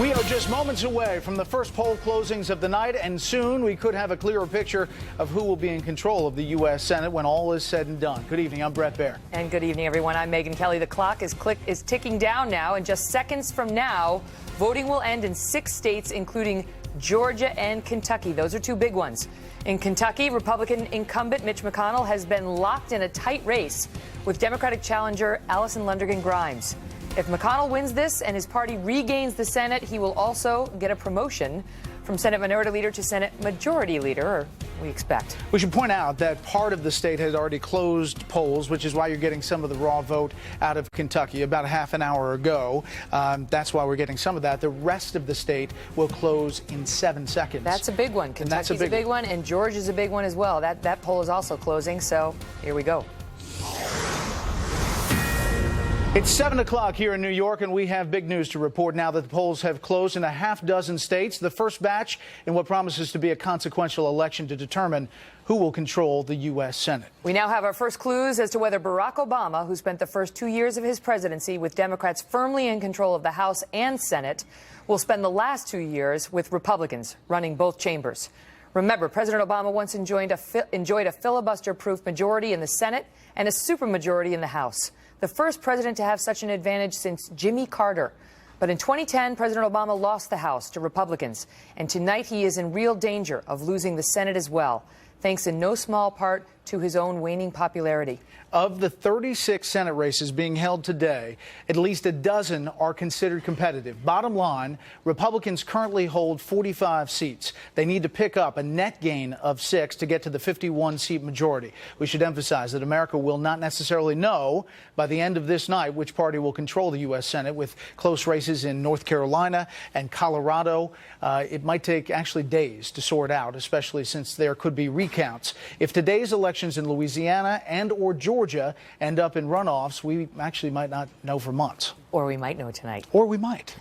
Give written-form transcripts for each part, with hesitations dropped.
We are just moments away from the first poll closings of the night, and soon we could have a clearer picture of who will be in control of the U.S. Senate when all is said and done. Good evening. I'm Brett Baer. And good evening, everyone. I'm Megan Kelly. The clock is ticking down now, and just seconds from now, voting will end in 6 states, including Georgia and Kentucky. Those are 2 big ones. In Kentucky, Republican incumbent Mitch McConnell has been locked in a tight race with Democratic challenger Allison Lundergan Grimes. If McConnell wins this and his party regains the Senate, he will also get a promotion from Senate Minority Leader to Senate Majority Leader, or we expect. We should point out that part of the state has already closed polls, which is why you're getting some of the raw vote out of Kentucky about a half an hour ago. That's why we're getting some of that. The rest of the state will close in 7 seconds. That's a big one. Kentucky's a big one, and Georgia's a big one as well. That poll is also closing, so here we go. It's 7 o'clock here in New York, and we have big news to report now that the polls have closed in a half dozen states, the first batch in what promises to be a consequential election to determine who will control the U.S. Senate. We now have our first clues as to whether Barack Obama, who spent the first 2 years of his presidency with Democrats firmly in control of the House and Senate, will spend the last 2 years with Republicans running both chambers. Remember, President Obama once enjoyed a filibuster-proof majority in the Senate and a supermajority in the House. The first president to have such an advantage since Jimmy Carter. But in 2010, President Obama lost the House to Republicans. And tonight he is in real danger of losing the Senate as well, thanks in no small part to his own waning popularity. Of the 36 Senate races being held today, at least a dozen are considered competitive. Bottom line, Republicans currently hold 45 seats. They need to pick up a net gain of 6 to get to the 51-seat majority. We should emphasize that America will not necessarily know by the end of this night which party will control the U.S. Senate, with close races in North Carolina and Colorado. It might take actually days to sort out, especially since there could be recounts. If today's elections in Louisiana and or Georgia end up in runoffs, we actually might not know for months. Or we might know tonight. Or we might.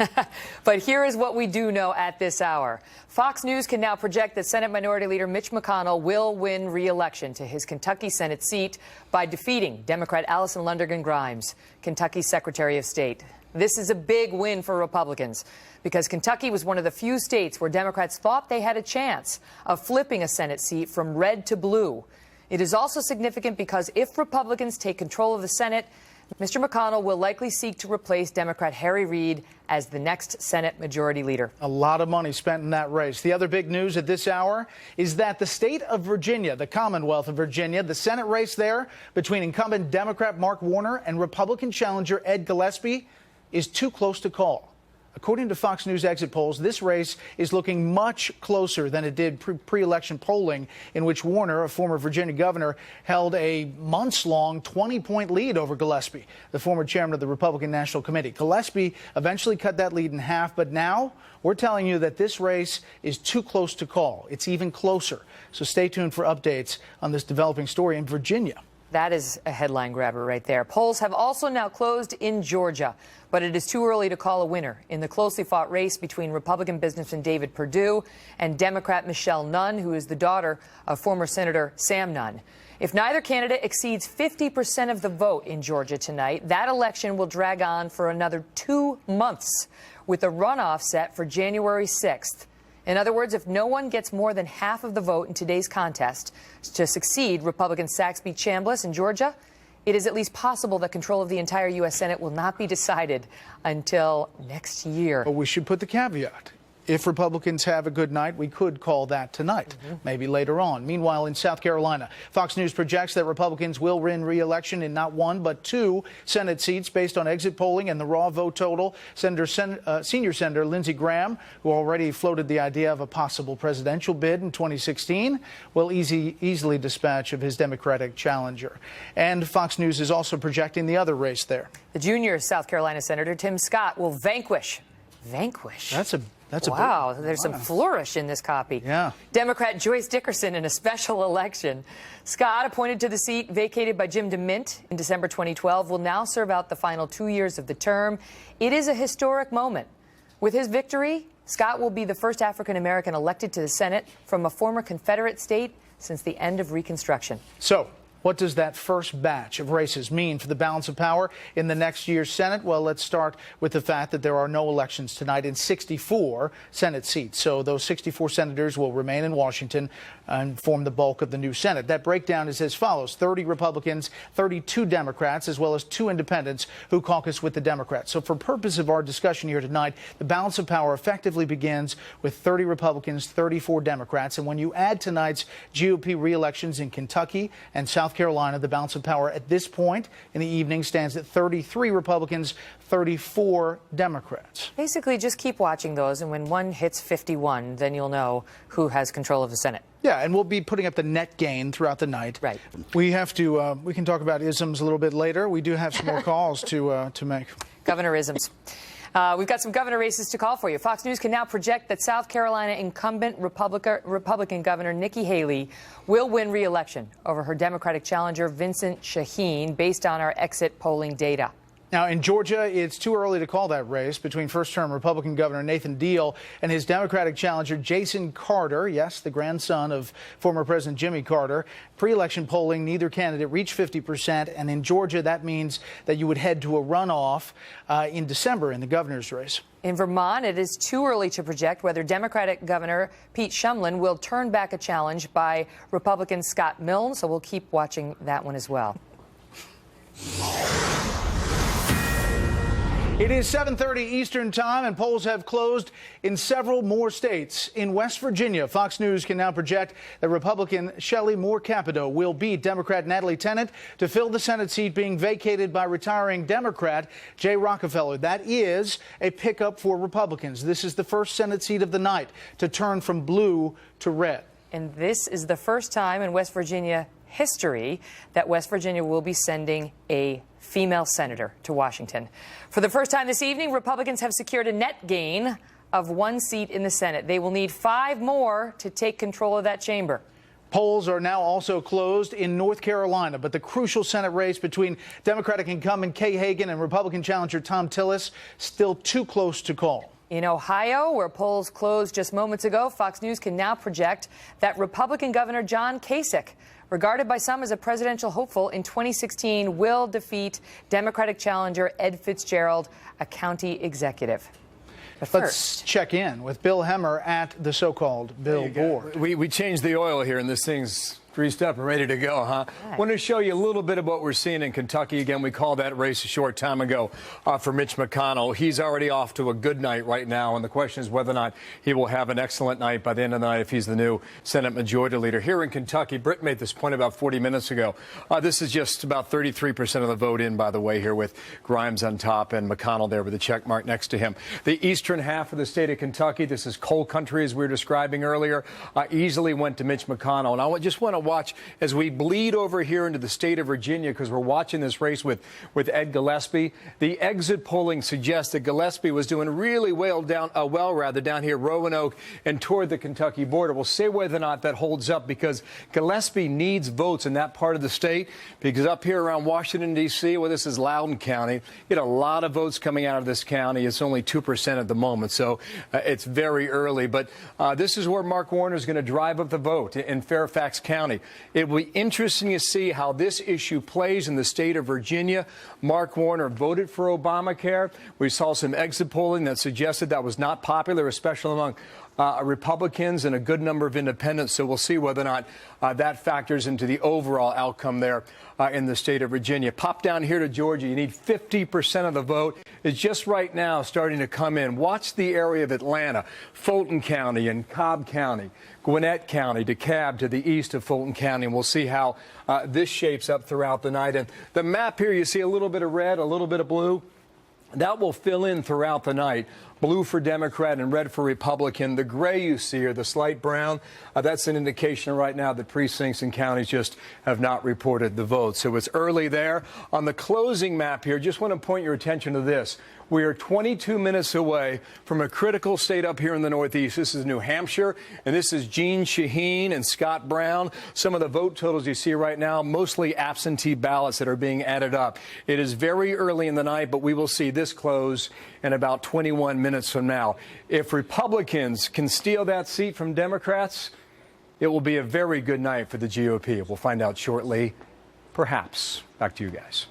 But here is what we do know at this hour. Fox News can now project that Senate Minority Leader Mitch McConnell will win re-election to his Kentucky Senate seat by defeating Democrat Allison Lundergan Grimes, Kentucky's Secretary of State. This is a big win for Republicans because Kentucky was one of the few states where Democrats thought they had a chance of flipping a Senate seat from red to blue. It is also significant because if Republicans take control of the Senate, Mr. McConnell will likely seek to replace Democrat Harry Reid as the next Senate Majority Leader. A lot of money spent in that race. The other big news at this hour is that the state of Virginia, the Commonwealth of Virginia, the Senate race there between incumbent Democrat Mark Rauner and Republican challenger Ed Gillespie is too close to call. According to Fox News exit polls, this race is looking much closer than it did pre-election polling, in which Rauner, a former Virginia governor, held a months-long 20-point lead over Gillespie, the former chairman of the Republican National Committee. Gillespie eventually cut that lead in half, but now we're telling you that this race is too close to call. It's even closer. So stay tuned for updates on this developing story in Virginia. That is a headline grabber right there. Polls have also now closed in Georgia, but it is too early to call a winner in the closely fought race between Republican businessman David Perdue and Democrat Michelle Nunn, who is the daughter of former Senator Sam Nunn. If neither candidate exceeds 50% of the vote in Georgia tonight, that election will drag on for another 2 months, with a runoff set for January 6th. In other words, if no one gets more than half of the vote in today's contest to succeed Republican Saxby Chambliss in Georgia, it is at least possible that control of the entire U.S. Senate will not be decided until next year. But we should put the caveat. If Republicans have a good night, we could call that tonight, maybe later on. Meanwhile, in South Carolina, Fox News projects that Republicans will win re-election in not 1 but 2 Senate seats based on exit polling and the raw vote total. Senior Senator Lindsey Graham, who already floated the idea of a possible presidential bid in 2016, will easily dispatch of his Democratic challenger. And Fox News is also projecting the other race there. The junior South Carolina Senator Tim Scott will vanquish. That's wow, there's some flourish in this copy. Yeah. Democrat Joyce Dickerson in a special election. Scott, appointed to the seat vacated by Jim DeMint in December 2012, will now serve out the final 2 years of the term. It is a historic moment. With his victory, Scott will be the first African-American elected to the Senate from a former Confederate state since the end of Reconstruction. So, What does that first batch of races mean for the balance of power in the next year's Senate? Well, let's start with the fact that there are no elections tonight in 64 Senate seats. So those 64 senators will remain in Washington and form the bulk of the new Senate. That breakdown is as follows: 30 Republicans, 32 Democrats, as well as 2 independents who caucus with the Democrats. So for purpose of our discussion here tonight, the balance of power effectively begins with 30 Republicans, 34 Democrats. And when you add tonight's GOP re-elections in Kentucky and South Carolina, the balance of power at this point in the evening stands at 33 Republicans, 34 Democrats. Basically, just keep watching those, and when one hits 51, then you'll know who has control of the Senate. Yeah, and we'll be putting up the net gain throughout the night. Right. We have to. We can talk about isms a little bit later. We do have some more calls to make. Governor isms. We've got some governor races to call for you. Fox News can now project that South Carolina incumbent Republican Governor Nikki Haley will win re-election over her Democratic challenger Vincent Shaheen based on our exit polling data. Now, in Georgia, it's too early to call that race between first-term Republican Governor Nathan Deal and his Democratic challenger Jason Carter, yes, the grandson of former President Jimmy Carter. Pre-election polling, neither candidate reached 50%, and in Georgia, that means that you would head to a runoff in December in the governor's race. In Vermont, it is too early to project whether Democratic Governor Pete Shumlin will turn back a challenge by Republican Scott Milne, so we'll keep watching that one as well. It is 7:30 Eastern Time, and polls have closed in several more states. In West Virginia, Fox News can now project that Republican Shelley Moore Capito will beat Democrat Natalie Tennant to fill the Senate seat being vacated by retiring Democrat Jay Rockefeller. That is a pickup for Republicans. This is the first Senate seat of the night to turn from blue to red. And this is the first time in West Virginia history that West Virginia will be sending a female senator to Washington. For the first time this evening, Republicans have secured a net gain of 1 seat in the Senate. They will need 5 more to take control of that chamber. Polls are now also closed in North Carolina, but the crucial Senate race between Democratic incumbent Kay Hagan and Republican challenger Thom Tillis still too close to call. In Ohio, where polls closed just moments ago, Fox News can now project that Republican Governor John Kasich, regarded by some as a presidential hopeful in 2016, will defeat Democratic challenger Ed Fitzgerald, a county executive. But Let's check in with Bill Hemmer at the so-called billboard. We changed the oil here, and this thing's greased up and ready to go, huh? Right. Want to show you a little bit of what we're seeing in Kentucky. Again, we called that race a short time ago for Mitch McConnell. He's already off to a good night right now, and the question is whether or not he will have an excellent night by the end of the night if he's the new Senate Majority Leader. Here in Kentucky, Britt made this point about 40 minutes ago. This is just about 33% of the vote in, by the way, here with Grimes on top and McConnell there with a check mark next to him. The eastern half of the state of Kentucky, this is coal country, as we were describing earlier, easily went to Mitch McConnell. And I just want to watch as we bleed over here into the state of Virginia, because we're watching this race with Ed Gillespie. The exit polling suggests that Gillespie was doing really well down here, Roanoke and toward the Kentucky border. We'll see whether or not that holds up, because Gillespie needs votes in that part of the state, because up here around Washington, D.C., well, this is Loudoun County, you get a lot of votes coming out of this county. It's only 2% at the moment, so it's very early. But this is where Mark Warner is going to drive up the vote in Fairfax County. It will be interesting to see how this issue plays in the state of Virginia. Mark Warner voted for Obamacare. We saw some exit polling that suggested that was not popular, especially among Republicans and a good number of independents. So we'll see whether or not that factors into the overall outcome there in the state of Virginia. Pop down here to Georgia. You need 50% of the vote. It's just right now starting to come in. Watch the area of Atlanta, Fulton County and Cobb County, Gwinnett County, DeKalb to the east of Fulton County, and we'll see how this shapes up throughout the night. And the map here, you see a little bit of red, a little bit of blue. That will fill in throughout the night. Blue for Democrat and red for Republican. The gray you see here, the slight brown, that's an indication right now that precincts and counties just have not reported the vote. So it's early there. On the closing map here, just want to point your attention to this. We are 22 minutes away from a critical state up here in the Northeast. This is New Hampshire, and this is Jean Shaheen and Scott Brown. Some of the vote totals you see right now, mostly absentee ballots that are being added up. It is very early in the night, but we will see this close in about 21 minutes from now. If Republicans can steal that seat from Democrats, it will be a very good night for the GOP. We'll find out shortly Perhaps. Back to you guys.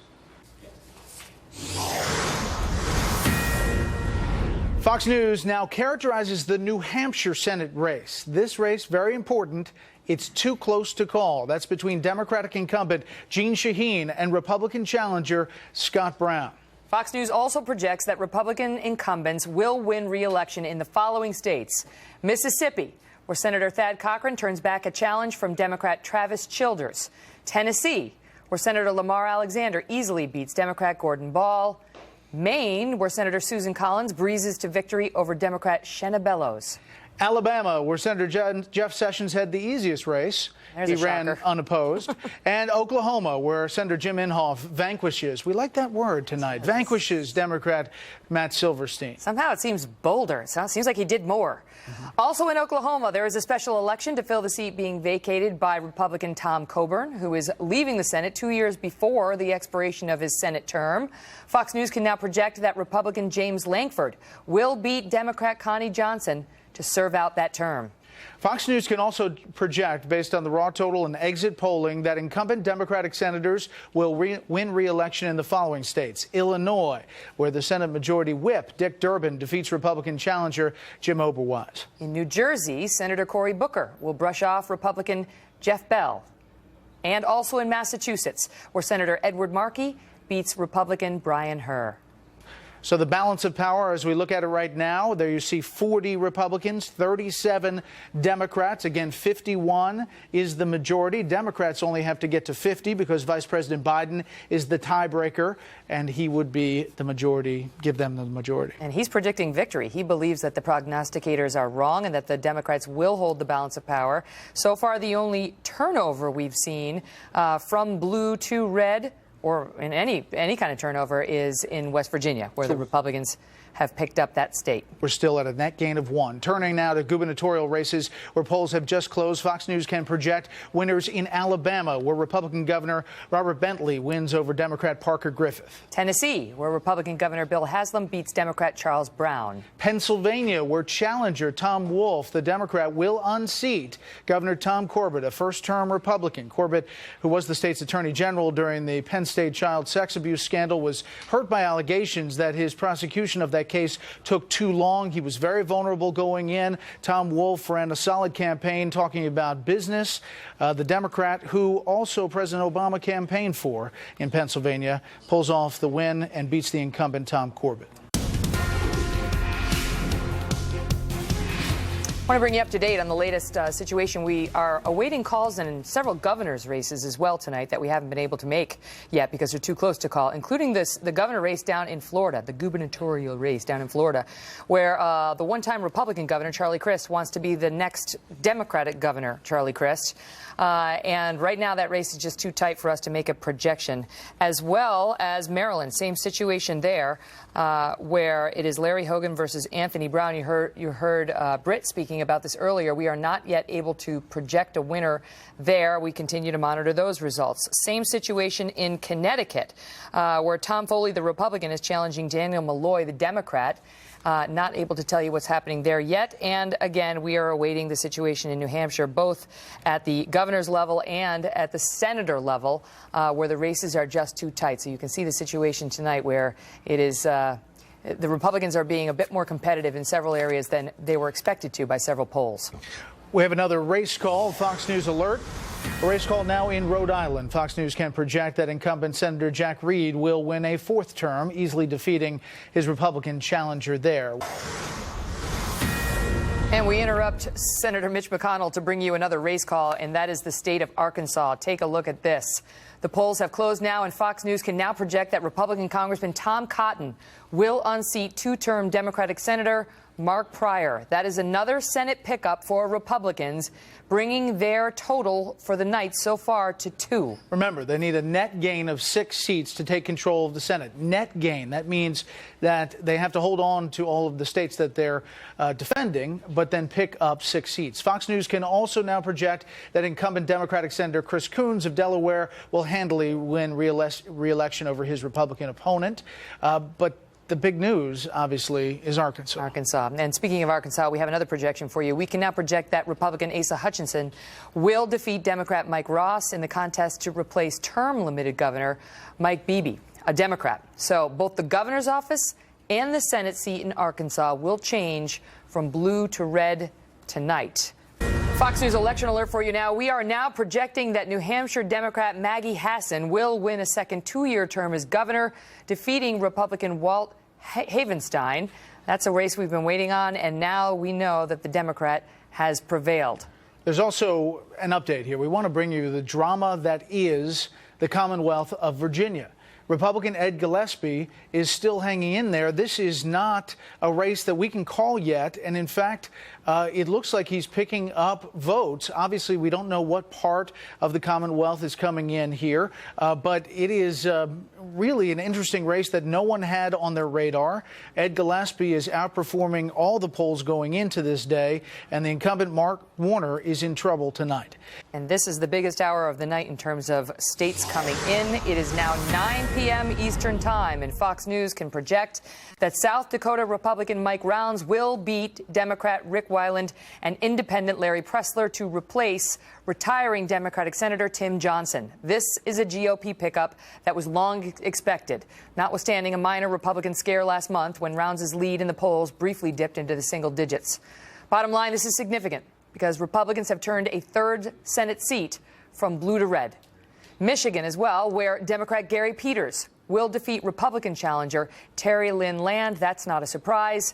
Fox News now characterizes the New Hampshire Senate race. This race, very important. It's too close to call. That's between Democratic incumbent Jeanne Shaheen and Republican challenger Scott Brown. Fox News also projects that Republican incumbents will win re-election in the following states: Mississippi, where Senator Thad Cochran turns back a challenge from Democrat Travis Childers; Tennessee, where Senator Lamar Alexander easily beats Democrat Gordon Ball; Maine, where Senator Susan Collins breezes to victory over Democrat Shenna Bellows; Alabama, where Senator Jeff Sessions had the easiest race. He ran unopposed. And Oklahoma, where Senator Jim Inhofe vanquishes, we like that word tonight, vanquishes Democrat Matt Silverstein. Somehow it seems bolder. It seems like he did more. Also in Oklahoma, there is a special election to fill the seat being vacated by Republican Tom Coburn, who is leaving the Senate 2 years before the expiration of his Senate term. Fox News can now project that Republican James Lankford will beat Democrat Connie Johnson to serve out that term. Fox News can also project, based on the raw total and exit polling, that incumbent Democratic senators will win re-election in the following states: Illinois, where the Senate Majority Whip Dick Durbin defeats Republican challenger Jim Oberweis. In New Jersey, Senator Cory Booker will brush off Republican Jeff Bell. And also in Massachusetts, where Senator Edward Markey beats Republican Brian Herr. So the balance of power, as we look at it right now, there you see 40 Republicans, 37 Democrats. Again, 51 is the majority. Democrats only have to get to 50 because Vice President Biden is the tiebreaker, and he would be the majority, give them the majority. And he's predicting victory. He believes that the prognosticators are wrong and that the Democrats will hold the balance of power. So far, the only turnover we've seen from blue to red, or in any kind of turnover, is in West Virginia, where the Republicans have picked up that state. We're still at a net gain of 1. Turning now to gubernatorial races where polls have just closed. Fox News can project winners in Alabama, where Republican Governor Robert Bentley wins over Democrat Parker Griffith. Tennessee, where Republican Governor Bill Haslam beats Democrat Charles Brown. Pennsylvania, where challenger Tom Wolf, the Democrat, will unseat Governor Tom Corbett, a first-term Republican. Corbett, who was the state's attorney general during the Penn State child sex abuse scandal, was hurt by allegations that his prosecution of that case took too long. He was very vulnerable going in. Tom Wolf ran a solid campaign talking about business. The Democrat, who also President Obama campaigned for in Pennsylvania, pulls off the win and beats the incumbent Tom Corbett. I want to bring you up to date on the latest situation. We are awaiting calls in several governor's races as well tonight that we haven't been able to make yet because they're too close to call, including the governor race down in Florida, the gubernatorial race down in Florida, where the one-time Republican governor, Charlie Crist, wants to be the next Democratic governor, Charlie Crist. And right now that race is just too tight for us to make a projection, as well as Maryland. Same situation there, where it is Larry Hogan versus Anthony Brown. You heard Britt speaking about this earlier. We are not yet able to project a winner there. We continue to monitor those results. Same situation in Connecticut, where Tom Foley, the Republican, is challenging Daniel Malloy, the Democrat. Not able to tell you what's happening there yet. And again, we are awaiting the situation in New Hampshire, both at the governor's level and at the senator level, where the races are just too tight. So you can see the situation tonight where it is the Republicans are being a bit more competitive in several areas than they were expected to by several polls. We have another race call, Fox News alert. A race call now in Rhode Island. Fox News can project that incumbent Senator Jack Reed will win a 4th term, easily defeating his Republican challenger there. And we interrupt Senator Mitch McConnell to bring you another race call, and that is the state of Arkansas. Take a look at this. The polls have closed now, and Fox News can now project that Republican Congressman Tom Cotton will unseat 2-term Democratic Senator Mark Pryor. That is another Senate pickup for Republicans, bringing their total for the night so far to 2. Remember, they need a net gain of 6 seats to take control of the Senate. Net gain. That means that they have to hold on to all of the states that they're defending, but then pick up 6 seats. Fox News can also now project that incumbent Democratic Senator Chris Coons of Delaware will handily win re-election over his Republican opponent. But the big news, obviously, is Arkansas. Arkansas. And speaking of Arkansas, we have another projection for you. We can now project that Republican Asa Hutchinson will defeat Democrat Mike Ross in the contest to replace term-limited Governor Mike Beebe, a Democrat. So both the governor's office and the Senate seat in Arkansas will change from blue to red tonight. Fox News election alert for you now. We are now projecting that New Hampshire Democrat Maggie Hassan will win a second two-year term as governor, defeating Republican Walt Havenstein. That's a race we've been waiting on, and now we know that the Democrat has prevailed. There's also an update here. We want to bring you the drama that is the Commonwealth of Virginia. Republican Ed Gillespie is still hanging in there. This is not a race that we can call yet. And in fact, it looks like he's picking up votes. Obviously, we don't know what part of the Commonwealth is coming in here, but it is really an interesting race that no one had on their radar. Ed Gillespie is outperforming all the polls going into this day, and the incumbent Mark Warner is in trouble tonight. And this is the biggest hour of the night in terms of states coming in. It is now 9 p.m. Eastern Time, and Fox News can project that South Dakota Republican Mike Rounds will beat Democrat Rick Weiland and independent Larry Pressler to replace retiring Democratic Senator Tim Johnson. This is a GOP pickup that was long expected, notwithstanding a minor Republican scare last month when Rounds' lead in the polls briefly dipped into the single digits. Bottom line, this is significant because Republicans have turned a third Senate seat from blue to red. Michigan as well, where Democrat Gary Peters will defeat Republican challenger Terry Lynn Land. That's not a surprise.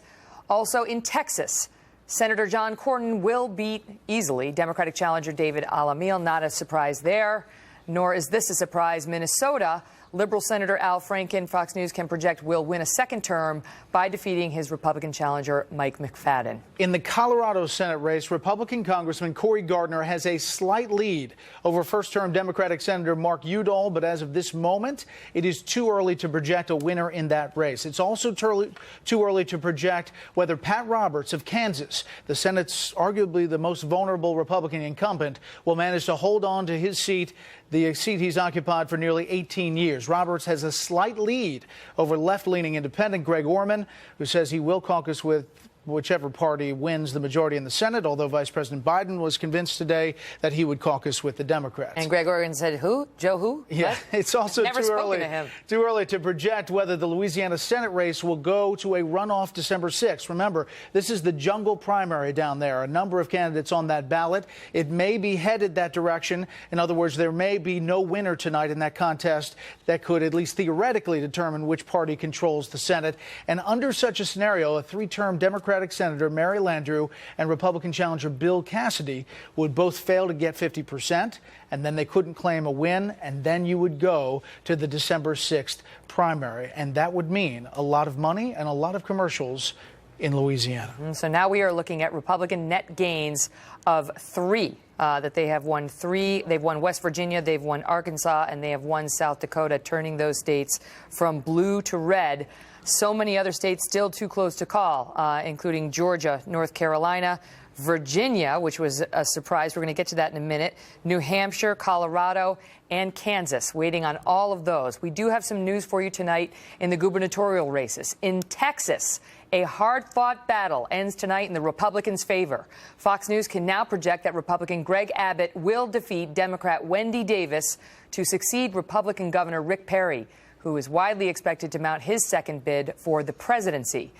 Also in Texas, Senator John Cornyn will beat easily Democratic challenger David Alamil. Not a surprise there, nor is this a surprise. Minnesota, Liberal Senator Al Franken, Fox News can project, will win a second term by defeating his Republican challenger Mike McFadden. In the Colorado Senate race, Republican Congressman Cory Gardner has a slight lead over first-term Democratic Senator Mark Udall, but as of this moment, it is too early to project a winner in that race. It's also too early to project whether Pat Roberts of Kansas, the Senate's arguably the most vulnerable Republican incumbent, will manage to hold on to his seat, the seat he's occupied for nearly 18 years. Roberts has a slight lead over left-leaning independent Greg Orman, who says he will caucus with whichever party wins the majority in the Senate, although Vice President Biden was convinced today that he would caucus with the Democrats. And Greg Orman said, who? Joe who? Yeah, what? It's also Never too early to project whether the Louisiana Senate race will go to a runoff December 6th. Remember, this is the jungle primary down there. A number of candidates on that ballot. It may be headed that direction. In other words, there may be no winner tonight in that contest that could at least theoretically determine which party controls the Senate. And under such a scenario, a three-term Democratic Senator Mary Landrieu and Republican challenger Bill Cassidy would both fail to get 50%, and then they couldn't claim a win, and then you would go to the December 6th primary. And that would mean a lot of money and a lot of commercials in Louisiana. So now we are looking at Republican net gains of 3. That they have won 3. They've won West Virginia, they've won Arkansas, and they have won South Dakota, turning those states from blue to red. So many other states still too close to call, including Georgia, North Carolina, Virginia, which was a surprise. We're going to get to that in a minute. New Hampshire, Colorado, and Kansas, waiting on all of those. We do have some news for you tonight in the gubernatorial races. In Texas, a hard-fought battle ends tonight in the Republicans' favor. Fox News can now project that Republican Greg Abbott will defeat Democrat Wendy Davis to succeed Republican Governor Rick Perry, who is widely expected to mount his second bid for the presidency.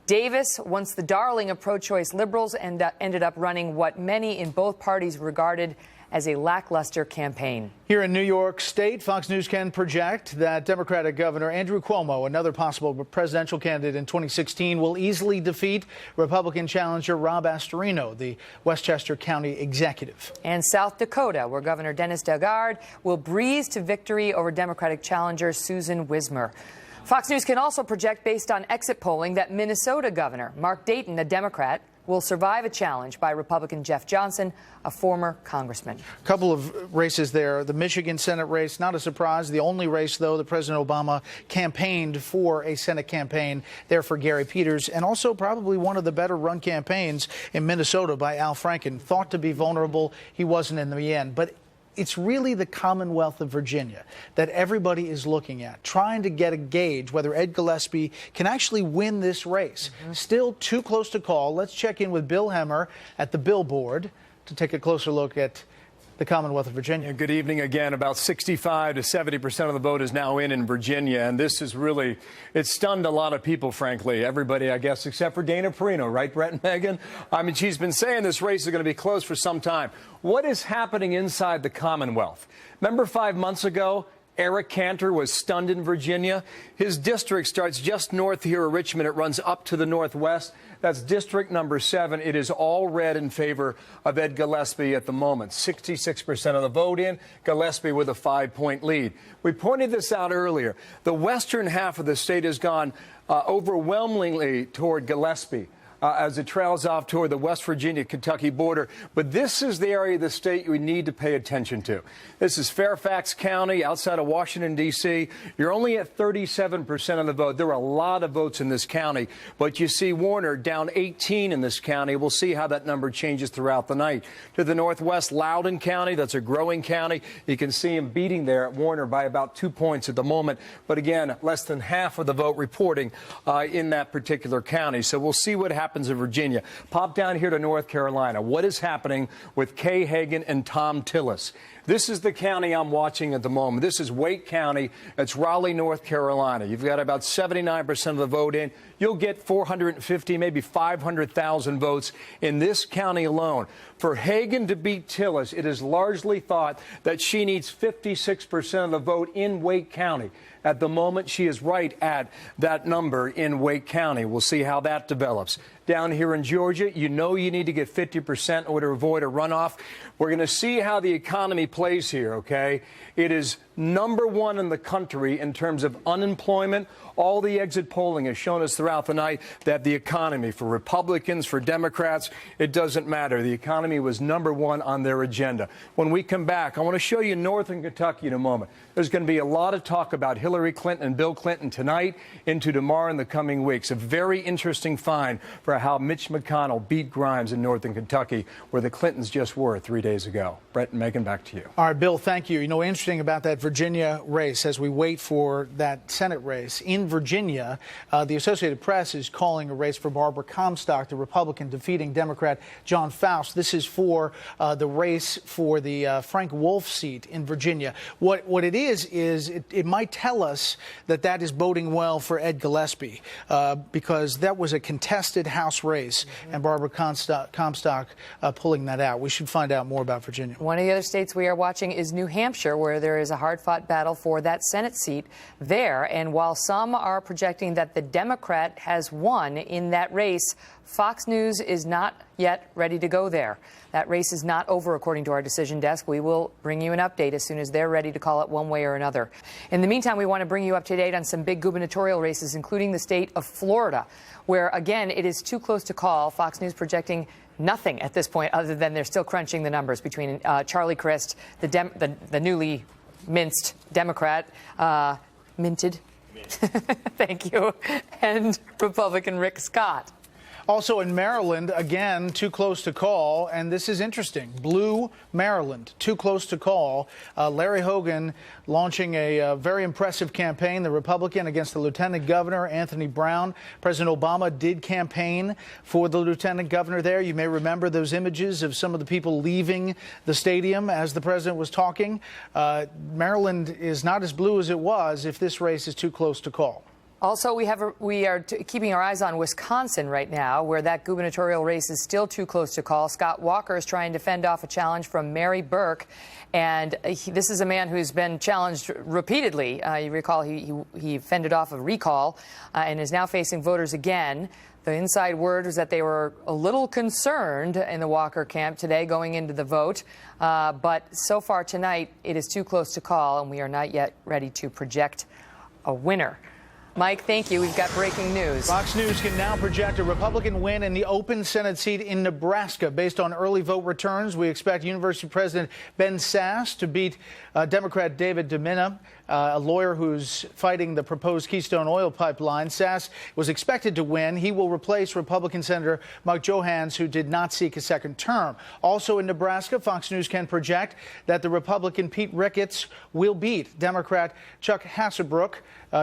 Davis, once the darling of pro-choice liberals, ended up running what many in both parties regarded as a lackluster campaign. Here in New York State, Fox News can project that Democratic Governor Andrew Cuomo, another possible presidential candidate in 2016, will easily defeat Republican challenger Rob Astorino, the Westchester County executive. And South Dakota, where Governor Dennis Daugaard will breeze to victory over Democratic challenger Susan Wismer. Fox News can also project, based on exit polling, that Minnesota Governor Mark Dayton, a Democrat, will survive a challenge by Republican Jeff Johnson, a former congressman. A couple of races there. The Michigan Senate race, not a surprise. The only race, though, that President Obama campaigned for a Senate campaign there for Gary Peters, and also probably one of the better run campaigns in Minnesota by Al Franken. Thought to be vulnerable. He wasn't in the end. But it's really the Commonwealth of Virginia that everybody is looking at, trying to get a gauge whether Ed Gillespie can actually win this race. Still too close to call. Let's check in with Bill Hemmer at the Billboard to take a closer look at the Commonwealth of Virginia. Good evening again. About 65 to 70% of the vote is now in Virginia, and this is really, it stunned a lot of people, frankly. Everybody, I guess, except for Dana Perino, right, Brett and Megan? I mean, she's been saying this race is going to be close for some time. What is happening inside the Commonwealth? Remember 5 months ago, Eric Cantor was stunned in Virginia. His district starts just north here of Richmond. It runs up to the northwest. That's district number 7. It is all red in favor of Ed Gillespie at the moment. 66% of the vote in. Gillespie with a 5-point lead. We pointed this out earlier. The western half of the state has gone overwhelmingly toward Gillespie. As it trails off toward the West Virginia-Kentucky border. But this is the area of the state we need to pay attention to. This is Fairfax County, outside of Washington, D.C. You're only at 37% of the vote. There are a lot of votes in this county. But you see Rauner down 18 in this county. We'll see how that number changes throughout the night. To the northwest, Loudoun County, that's a growing county. You can see him beating there at Rauner by about 2 points at the moment. But again, less than half of the vote reporting in that particular county. So we'll see what happens in Virginia. Pop down here to North Carolina. What is happening with Kay Hagan and Tom Tillis? This is the county I'm watching at the moment. This is Wake County. It's Raleigh, North Carolina. You've got about 79% of the vote in. You'll get 450, maybe 500,000 votes in this county alone. For Hagan to beat Tillis, it is largely thought that she needs 56% of the vote in Wake County. At the moment, she is right at that number in Wake County. We'll see how that develops. Down here in Georgia, you know you need to get 50% in order to avoid a runoff. We're going to see how the economy plays here, okay? It is #1 in the country in terms of unemployment. All the exit polling has shown us throughout the night that the economy, for Republicans, for Democrats, it doesn't matter. The economy was #1 on their agenda. When we come back, I want to show you northern Kentucky in a moment. There's going to be a lot of talk about Hillary Clinton and Bill Clinton tonight into tomorrow and the coming weeks. A very interesting find for how Mitch McConnell beat Grimes in northern Kentucky, where the Clintons just were 3 days ago. Brett and Megan, back to you. All right, Bill, thank you. You know, interesting about that Virginia race, as we wait for that Senate race. In Virginia, the Associated Press is calling a race for Barbara Comstock, the Republican, defeating Democrat John Faust. This is for the race for the Frank Wolf seat in Virginia. What it is it might tell us that that is boding well for Ed Gillespie, because that was a contested House race, and Barbara Comstock pulling that out. We should find out more about Virginia. One of the other states we are watching is New Hampshire, where there is a hard-fought battle for that Senate seat there. And while some are projecting that the Democrat has won in that race, Fox News is not yet ready to go there. That race is not over, according to our decision desk. We will bring you an update as soon as they're ready to call it one way or another. In the meantime, we want to bring you up to date on some big gubernatorial races, including the state of Florida, where, again, it is too close to call. Fox News projecting nothing at this point, other than they're still crunching the numbers between Charlie Crist, the newly minced Democrat, minted, thank you, and Republican Rick Scott. Also in Maryland, again, too close to call, and this is interesting. Blue Maryland, too close to call. Larry Hogan launching a very impressive campaign, the Republican, against the Lieutenant Governor, Anthony Brown. President Obama did campaign for the Lieutenant Governor there. You may remember those images of some of the people leaving the stadium as the president was talking. Maryland is not as blue as it was if this race is too close to call. Also, we are keeping our eyes on Wisconsin right now, where that gubernatorial race is still too close to call. Scott Walker is trying to fend off a challenge from Mary Burke, and this is a man who's been challenged repeatedly. You recall he fended off a recall and is now facing voters again. The inside word was that they were a little concerned in the Walker camp today going into the vote, but so far tonight it is too close to call, and we are not yet ready to project a winner. Mike, thank you. We've got breaking news. Fox News can now project a Republican win in the open Senate seat in Nebraska. Based on early vote returns, we expect University President Ben Sasse to beat Democrat David Dimina. a lawyer who's fighting the proposed Keystone Oil Pipeline. Sass was expected to win. He will replace Republican Senator Mark Johans, who did not seek a second term. Also in Nebraska, Fox News can project that the Republican Pete Ricketts will beat Democrat Chuck Hasselbrook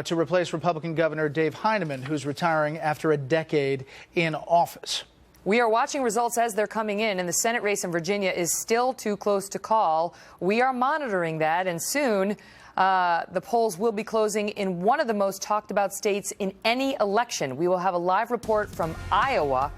to replace Republican Governor Dave Heineman, who's retiring after a decade in office. We are watching results as they're coming in, and the Senate race in Virginia is still too close to call. We are monitoring that, and soon the polls will be closing in one of the most talked about states in any election. We will have a live report from Iowa.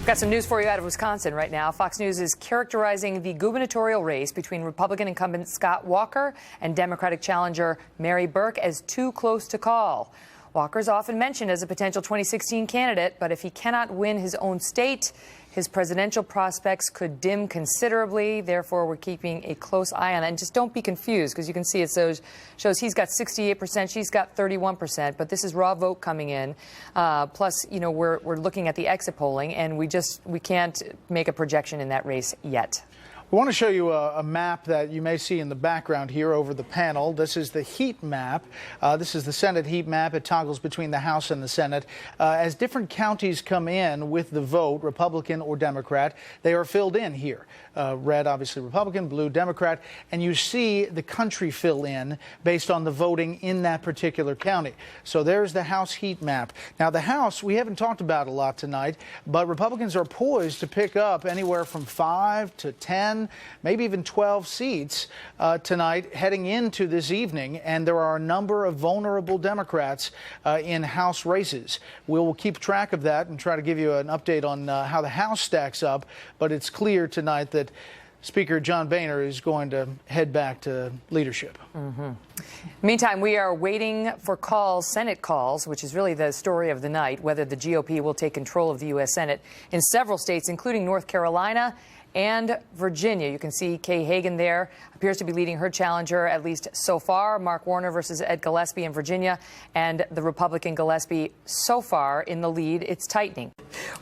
Got some news for you out of Wisconsin right now. Fox News is characterizing the gubernatorial race between Republican incumbent Scott Walker and Democratic challenger Mary Burke as too close to call. Walker's often mentioned as a potential 2016 candidate, but if he cannot win his own state, his presidential prospects could dim considerably. Therefore, we're keeping a close eye on that. And just don't be confused, because you can see it shows he's got 68%, she's got 31%. But this is raw vote coming in. Plus, you know, we're looking at the exit polling, and we can't make a projection in that race yet. We want to show you a map that you may see in the background here over the panel. This is the heat map. This is the Senate heat map. It toggles between the House and the Senate. As different counties come in with the vote, Republican or Democrat, they are filled in here. Red, obviously Republican, blue, Democrat. And you see the country fill in based on the voting in that particular county. So there's the House heat map. Now, the House, we haven't talked about a lot tonight, but Republicans are poised to pick up anywhere from 5 to 10, maybe even 12 seats tonight heading into this evening. And there are a number of vulnerable Democrats in House races. We will keep track of that and try to give you an update on how the House stacks up. But it's clear tonight that Speaker John Boehner is going to head back to leadership. Meantime, we are waiting for calls, Senate calls, which is really the story of the night, whether the GOP will take control of the U.S. Senate in several states, including North Carolina and Virginia. You can see Kay Hagan there, appears to be leading her challenger, at least so far. Mark Warner versus Ed Gillespie in Virginia, and the Republican Gillespie so far in the lead. It's tightening.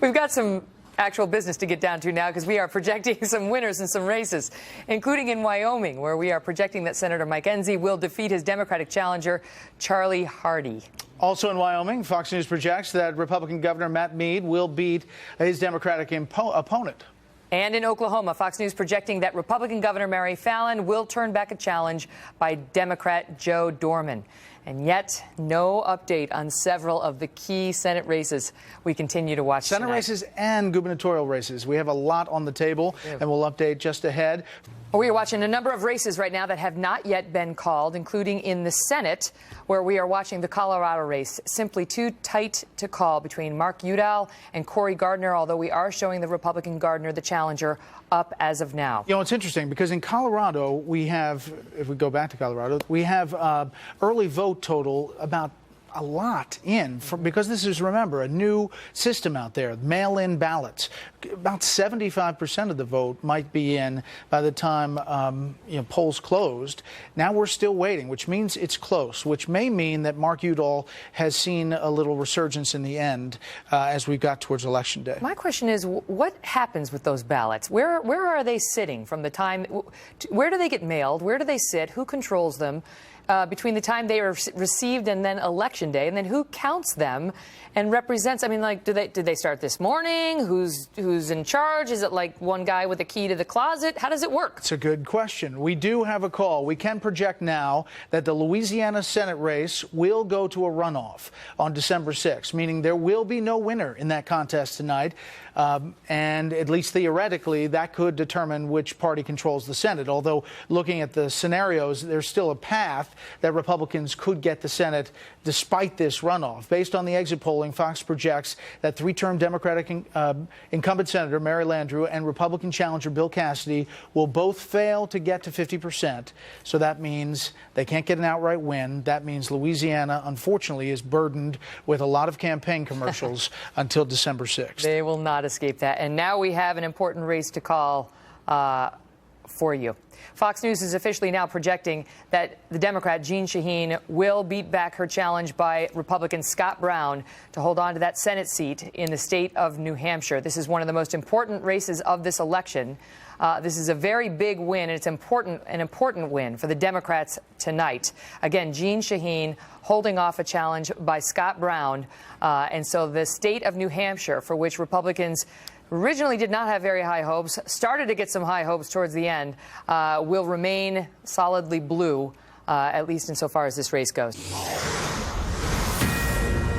We've got some actual business to get down to now, because we are projecting some winners in some races, including in Wyoming, where we are projecting that Senator Mike Enzi will defeat his Democratic challenger, Charlie Hardy. Also in Wyoming, Fox News projects that Republican Governor Matt Mead will beat his Democratic opponent. And in Oklahoma, Fox News projecting that Republican Governor Mary Fallin will turn back a challenge by Democrat Joe Dorman. And yet, no update on several of the key Senate races we continue to watch Senate tonight. races and gubernatorial races. We have a lot on the table, and we'll update just ahead. We are watching a number of races right now that have not yet been called, including in the Senate, where we are watching the Colorado race. Simply too tight to call between Mark Udall and Cory Gardner, although we are showing the Republican Gardner, the challenger, up as of now. You know, it's interesting because in Colorado, we have, if we go back to Colorado, we have early vote total about a lot in, because this is, remember, a new system out there, mail-in ballots. About 75% of the vote might be in by the time polls closed. Now we're still waiting, which means it's close, which may mean that Mark Udall has seen a little resurgence in the end as we got towards Election Day. My question is, what happens with those ballots? Where are they sitting from the time? Where do they get mailed? Where do they sit? Who controls them? Between the time they are received and then Election Day, and then who counts them and represents? I mean, like, did they start this morning? Who's in charge? Is it like one guy with a key to the closet? How does it work? It's a good question. We do have a call. We can project now that the Louisiana Senate race will go to a runoff on December 6th, meaning there will be no winner in that contest tonight. And at least theoretically, that could determine which party controls the Senate. Although looking at the scenarios, there's still a path that Republicans could get the Senate despite this runoff. Based on the exit polling, Fox projects that three-term Democratic incumbent Senator Mary Landrieu and Republican challenger Bill Cassidy will both fail to get to 50%. So that means they can't get an outright win. That means Louisiana, unfortunately, is burdened with a lot of campaign commercials until December 6th. They will not escape that. And now we have an important race to call for you. Fox News is officially now projecting that the Democrat Jeanne Shaheen will beat back her challenge by Republican Scott Brown to hold on to that Senate seat in the state of New Hampshire. This is one of the most important races of this election. This is a very big win, and it's an important win for the Democrats tonight. Again, Jeanne Shaheen holding off a challenge by Scott Brown. And so the state of New Hampshire, for which Republicans originally did not have very high hopes, started to get some high hopes towards the end, will remain solidly blue, at least insofar as this race goes.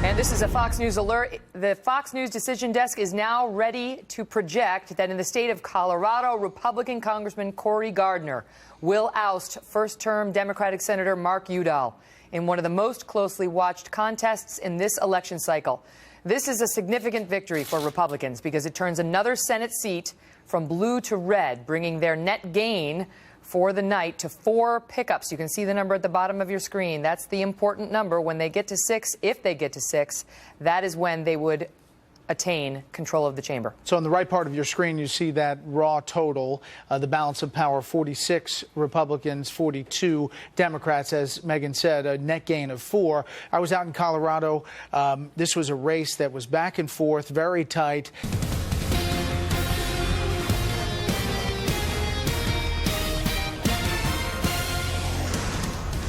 And this is a Fox News alert. The Fox News decision desk is now ready to project that in the state of Colorado, Republican Congressman Cory Gardner will oust first-term Democratic Senator Mark Udall in one of the most closely watched contests in this election cycle. This is a significant victory for Republicans because it turns another Senate seat from blue to red, bringing their net gain for the night to 4 pickups. You can see the number at the bottom of your screen. That's the important number. When they get to 6, if they get to 6, that is when they would attain control of the chamber. So on the right part of your screen, you see that raw total, the balance of power, 46 Republicans, 42 Democrats, as Megan said, a net gain of 4. I was out in Colorado. This was a race that was back and forth, very tight.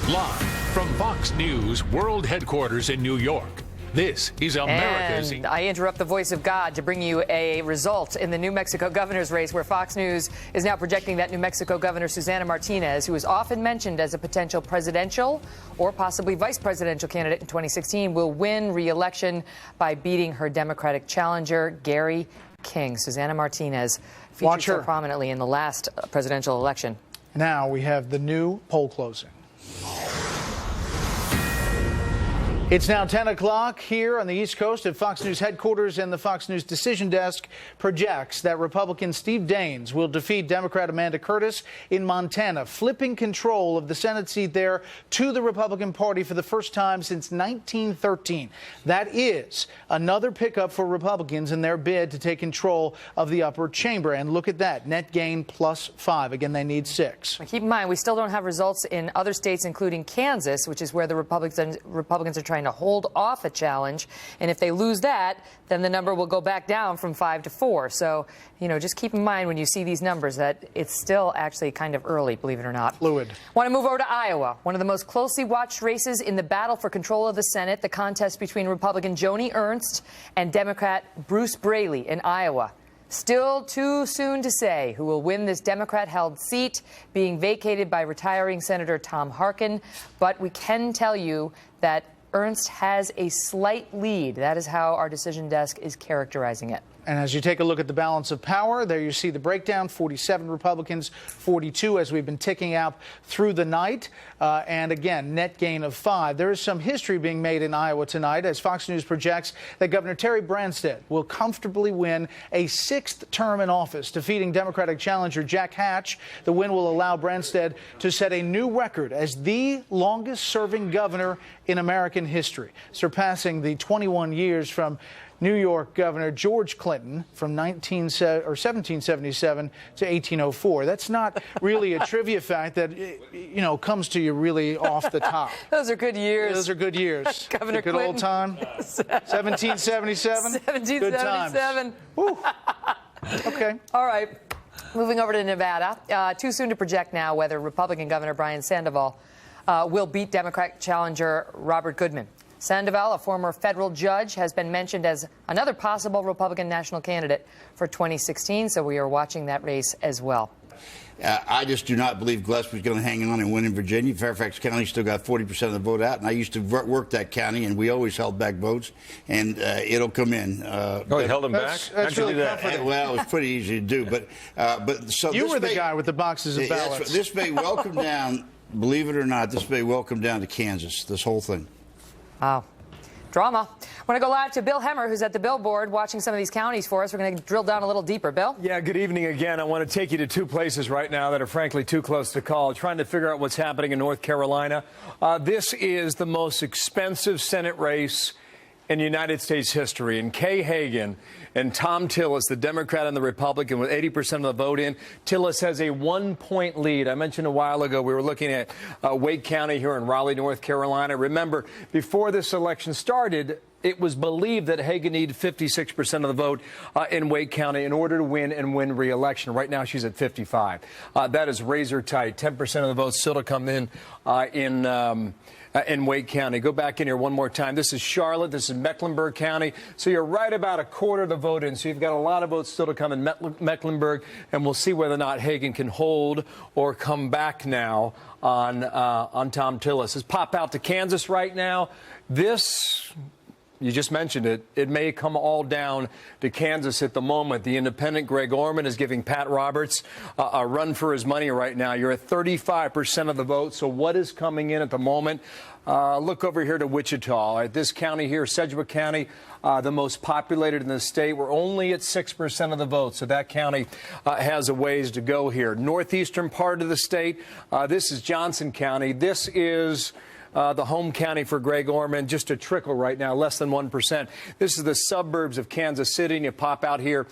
Live from Fox News World Headquarters in New York, this is America's... And I interrupt the voice of God to bring you a result in the New Mexico governor's race, where Fox News is now projecting that New Mexico Governor Susana Martinez, who is often mentioned as a potential presidential or possibly vice presidential candidate in 2016, will win re-election by beating her Democratic challenger, Gary King. Susana Martinez featured so prominently in the last presidential election. Now we have the new poll closing. It's now 10 o'clock here on the East Coast at Fox News headquarters, and the Fox News decision desk projects that Republican Steve Daines will defeat Democrat Amanda Curtis in Montana, flipping control of the Senate seat there to the Republican Party for the first time since 1913. That is another pickup for Republicans in their bid to take control of the upper chamber. And look at that, net gain +5. Again, they need 6. Keep in mind, we still don't have results in other states, including Kansas, which is where the Republicans are trying to hold off a challenge. And if they lose that, then the number will go back down from 5 to 4. So, you know, just keep in mind when you see these numbers that it's still actually kind of early, believe it or not. Fluid. Want to move over to Iowa, one of the most closely watched races in the battle for control of the Senate, the contest between Republican Joni Ernst and Democrat Bruce Braley in Iowa. Still too soon to say who will win this Democrat-held seat, being vacated by retiring Senator Tom Harkin. But we can tell you that Ernst has a slight lead. That is how our decision desk is characterizing it. And as you take a look at the balance of power, there you see the breakdown, 47 Republicans, 42 as we've been ticking out through the night. And again, net gain of 5. There is some history being made in Iowa tonight as Fox News projects that Governor Terry Branstad will comfortably win a 6th term in office, defeating Democratic challenger Jack Hatch. The win will allow Branstad to set a new record as the longest-serving governor in American history, surpassing the 21 years from New York Governor George Clinton from 1777 to 1804. That's not really a trivia fact that, you know, comes to you really off the top. Those are good years. Those are good years. Governor good Clinton. Old time. 1777. 1777. Woo. Okay. All right. Moving over to Nevada. Too soon to project now whether Republican Governor Brian Sandoval will beat Democrat challenger Robert Goodman. Sandoval, a former federal judge, has been mentioned as another possible Republican national candidate for 2016, so we are watching that race as well. I just do not believe Gillespie's going to hang on and win in Virginia. Fairfax County still got 40% of the vote out, and I used to work that county, and we always held back votes, and it'll come in. You held them back? That's really comforting. Well, it was pretty easy to do, but so you were the guy with the boxes of ballots. This may well come down, believe it or not, this may well come down to Kansas, this whole thing. Wow. Drama. I want to go live to Bill Hemmer, who's at the billboard watching some of these counties for us. We're going to drill down a little deeper. Bill? Yeah, good evening again. I want to take you to 2 places right now that are frankly too close to call, trying to figure out what's happening in North Carolina. This is the most expensive Senate race in United States history. And Kay Hagan and Tom Tillis, the Democrat and the Republican, with 80% of the vote in. Tillis has a 1-point lead. I mentioned a while ago we were looking at Wake County here in Raleigh, North Carolina. Remember, before this election started, it was believed that Hagan needed 56% of the vote in Wake County in order to win and win re-election. Right now, she's at 55. That is razor tight. 10% of the votes still to come in Wake County. Go back in here one more time. This is Charlotte. This is Mecklenburg County. So you're right about a quarter of the vote in. So you've got a lot of votes still to come in Mecklenburg, and we'll see whether or not Hagan can hold or come back now on Tom Tillis. Let's pop out to Kansas right now. This, you just mentioned it, it may come all down to Kansas at the moment. The independent Greg Orman is giving Pat Roberts a run for his money right now. You're at 35% of the vote. So what is coming in at the moment? Look over here to Wichita. This county here, Sedgwick County, the most populated in the state. We're only at 6% of the vote, so that county has a ways to go here. Northeastern part of the state, this is Johnson County. This is the home county for Greg Orman, just a trickle right now, less than 1%. This is the suburbs of Kansas City, and you pop out here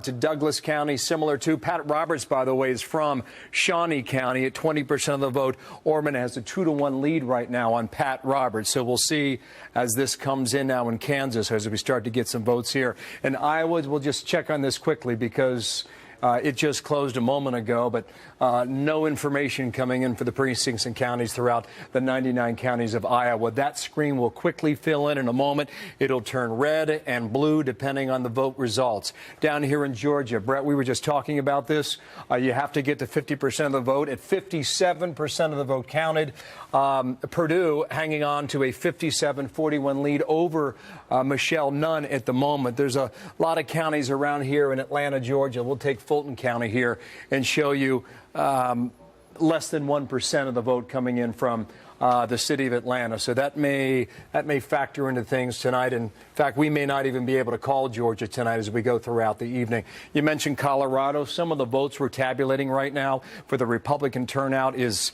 to Douglas County, similar to Pat Roberts, by the way, is from Shawnee County at 20% of the vote. Orman has a 2-to-1 lead right now on Pat Roberts. So we'll see as this comes in now in Kansas as we start to get some votes here. In Iowa, we'll just check on this quickly because it just closed a moment ago, but no information coming in for the precincts and counties throughout the 99 counties of Iowa. That screen will quickly fill in a moment. It'll turn red and blue depending on the vote results. Down here in Georgia, Brett, we were just talking about this. You have to get to 50% of the vote. At 57% of the vote counted, Perdue hanging on to a 57-41 lead over Michelle Nunn at the moment. There's a lot of counties around here in Atlanta, Georgia. We'll take Fulton County here and show you less than 1% of the vote coming in from the city of Atlanta. So that may factor into things tonight. In fact, we may not even be able to call Georgia tonight as we go throughout the evening. You mentioned Colorado. Some of the votes we're tabulating right now for the Republican turnout it's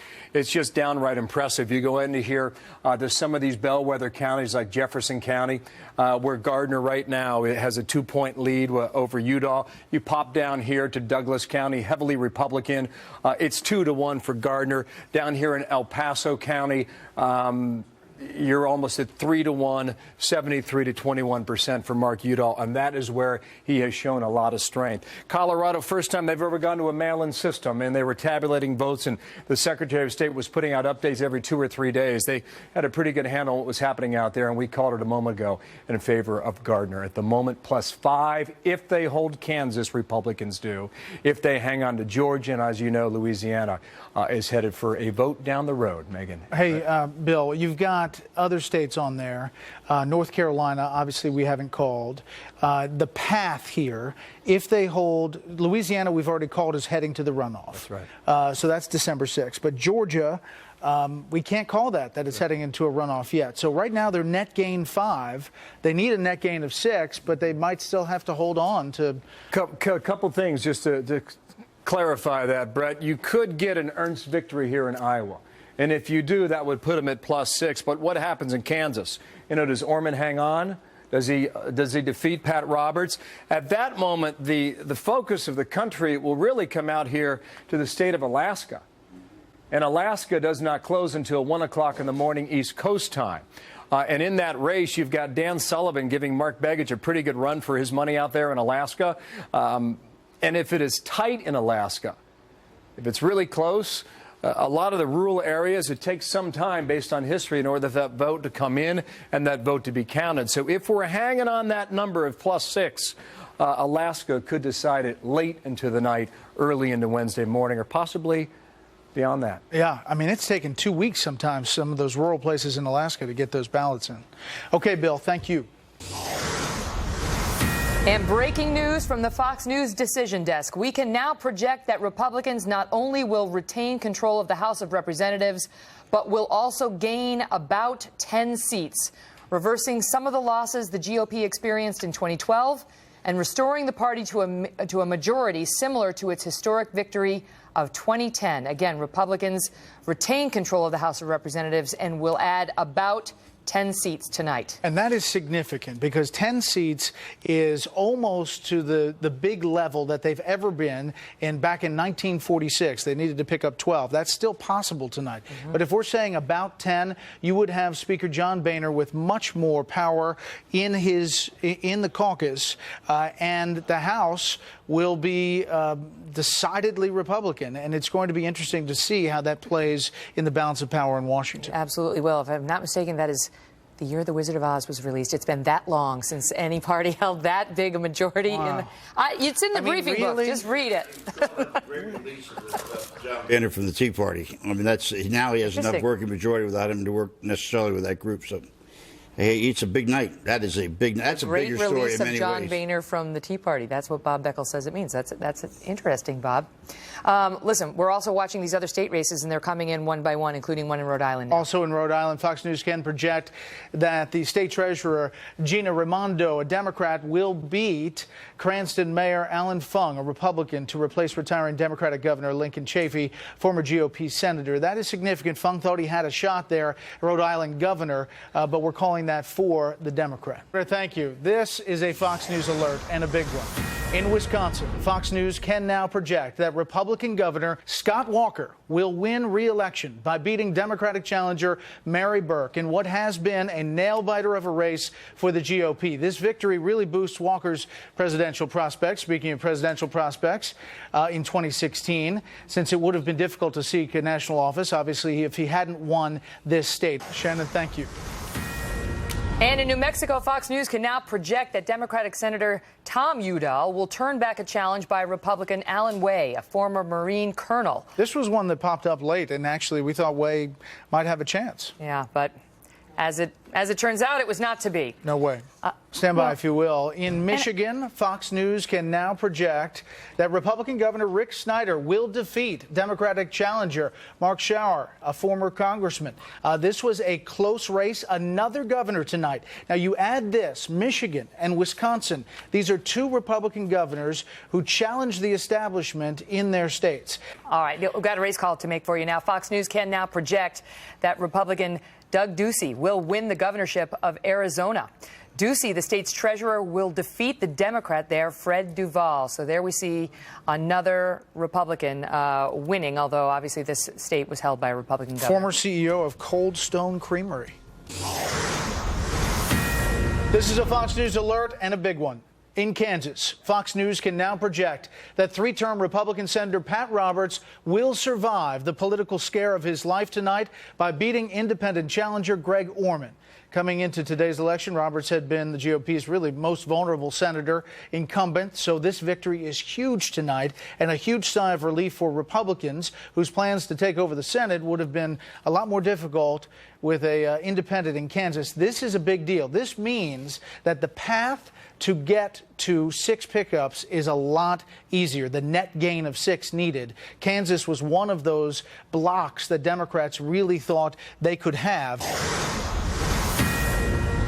just downright impressive. You go into here, there's some of these bellwether counties like Jefferson County, where Gardner right now has a 2-point lead over Udall. You pop down here to Douglas County, heavily Republican. It's 2-to-1 for Gardner. Down here in El Paso County, you're almost at 3-to-1, 73-21% for Mark Udall, and that is where he has shown a lot of strength. Colorado, first time they've ever gone to a mail-in system, and they were tabulating votes, and the Secretary of State was putting out updates every 2 or 3 days. They had a pretty good handle on what was happening out there, and we called it a moment ago in favor of Gardner. At the moment, +5 if they hold Kansas, Republicans do. If they hang on to Georgia, and as you know, Louisiana is headed for a vote down the road, Megan. Hey, Bill, you've got other states on there. North Carolina, obviously, we haven't called. The path here, if they hold, Louisiana, we've already called as heading to the runoff. That's right. So that's December 6th. But Georgia, we can't call that it's heading into a runoff yet. So right now, they're net gain 5. They need a net gain of 6, but they might still have to hold on to. Couple things just to clarify that, Brett. You could get an Ernst victory here in Iowa. And if you do, that would put him at +6. But what happens in Kansas? Does Orman hang on? Does he defeat Pat Roberts? At that moment, the focus of the country will really come out here to the state of Alaska. And Alaska does not close until 1 o'clock in the morning East Coast time. And in that race, you've got Dan Sullivan giving Mark Begich a pretty good run for his money out there in Alaska. And if it is tight in Alaska, if it's really close, a lot of the rural areas, it takes some time based on history in order for that vote to come in and that vote to be counted. So if we're hanging on that number of +6, Alaska could decide it late into the night, early into Wednesday morning, or possibly beyond that. Yeah, I mean, it's taken 2 weeks sometimes, some of those rural places in Alaska, to get those ballots in. Okay, Bill, thank you. And breaking news from the Fox News decision desk. We can now project that Republicans not only will retain control of the House of Representatives, but will also gain about 10 seats, reversing some of the losses the GOP experienced in 2012 and restoring the party to a majority similar to its historic victory of 2010. Again, Republicans retain control of the House of Representatives and will add about 10 seats tonight. And that is significant because 10 seats is almost to the big level that they've ever been in back in 1946. They needed to pick up 12. That's still possible tonight. But if we're saying about 10, you would have Speaker John Boehner with much more power in the caucus, and the House will be decidedly Republican. And it's going to be interesting to see how that plays in the balance of power in Washington. Absolutely will. If I'm not mistaken, that is the year The Wizard of Oz was released. It's been that long since any party held that big a majority. Wow. It's in the briefing book. Just read it. Great release of John Boehner from the Tea Party. I mean, now he has enough working majority without him to work necessarily with that group. So. Hey, it's a big night. That's a bigger story in many ways. Great release of John Boehner from the Tea Party. That's what Bob Beckel says it means. That's interesting, Bob. Listen, we're also watching these other state races, and they're coming in one by one, including one in Rhode Island now. Also in Rhode Island, Fox News can project that the state treasurer, Gina Raimondo, a Democrat, will beat Cranston Mayor Alan Fung, a Republican, to replace retiring Democratic Governor Lincoln Chafee, former GOP senator. That is significant. Fung thought he had a shot there, Rhode Island governor, but we're calling that for the Democrat. Thank you. This is a Fox News alert, and a big one. In Wisconsin, Fox News can now project that Republican Governor Scott Walker will win re-election by beating Democratic challenger Mary Burke in what has been a nail-biter of a race for the GOP. This victory really boosts Walker's presidential prospects, speaking of presidential prospects, in 2016, since it would have been difficult to seek a national office, obviously, if he hadn't won this state. Shannon, thank you. And in New Mexico, Fox News can now project that Democratic Senator Tom Udall will turn back a challenge by Republican Alan Way, a former Marine colonel. This was one that popped up late, and actually we thought Way might have a chance. Yeah, but as it turns out, it was not to be. No way. Stand by, if you will. In Michigan, Fox News can now project that Republican Governor Rick Snyder will defeat Democratic challenger Mark Schauer, a former congressman. This was a close race. Another governor tonight. Now, you add this, Michigan and Wisconsin. These are two Republican governors who challenged the establishment in their states. All right, we've got a race call to make for you now. Fox News can now project that Republican Doug Ducey will win the governorship of Arizona. Ducey, the state's treasurer, will defeat the Democrat there, Fred Duvall. So there we see another Republican winning, although obviously this state was held by a Republican governor. Former CEO of Cold Stone Creamery. This is a Fox News alert, and a big one. In Kansas, Fox News can now project that three-term Republican Senator Pat Roberts will survive the political scare of his life tonight by beating independent challenger Greg Orman. Coming into today's election, Roberts had been the GOP's really most vulnerable senator incumbent, so this victory is huge tonight and a huge sigh of relief for Republicans whose plans to take over the Senate would have been a lot more difficult with a independent in Kansas. This is a big deal. This means that the path to get to 6 pickups is a lot easier. The net gain of 6 needed. Kansas was one of those blocks that Democrats really thought they could have.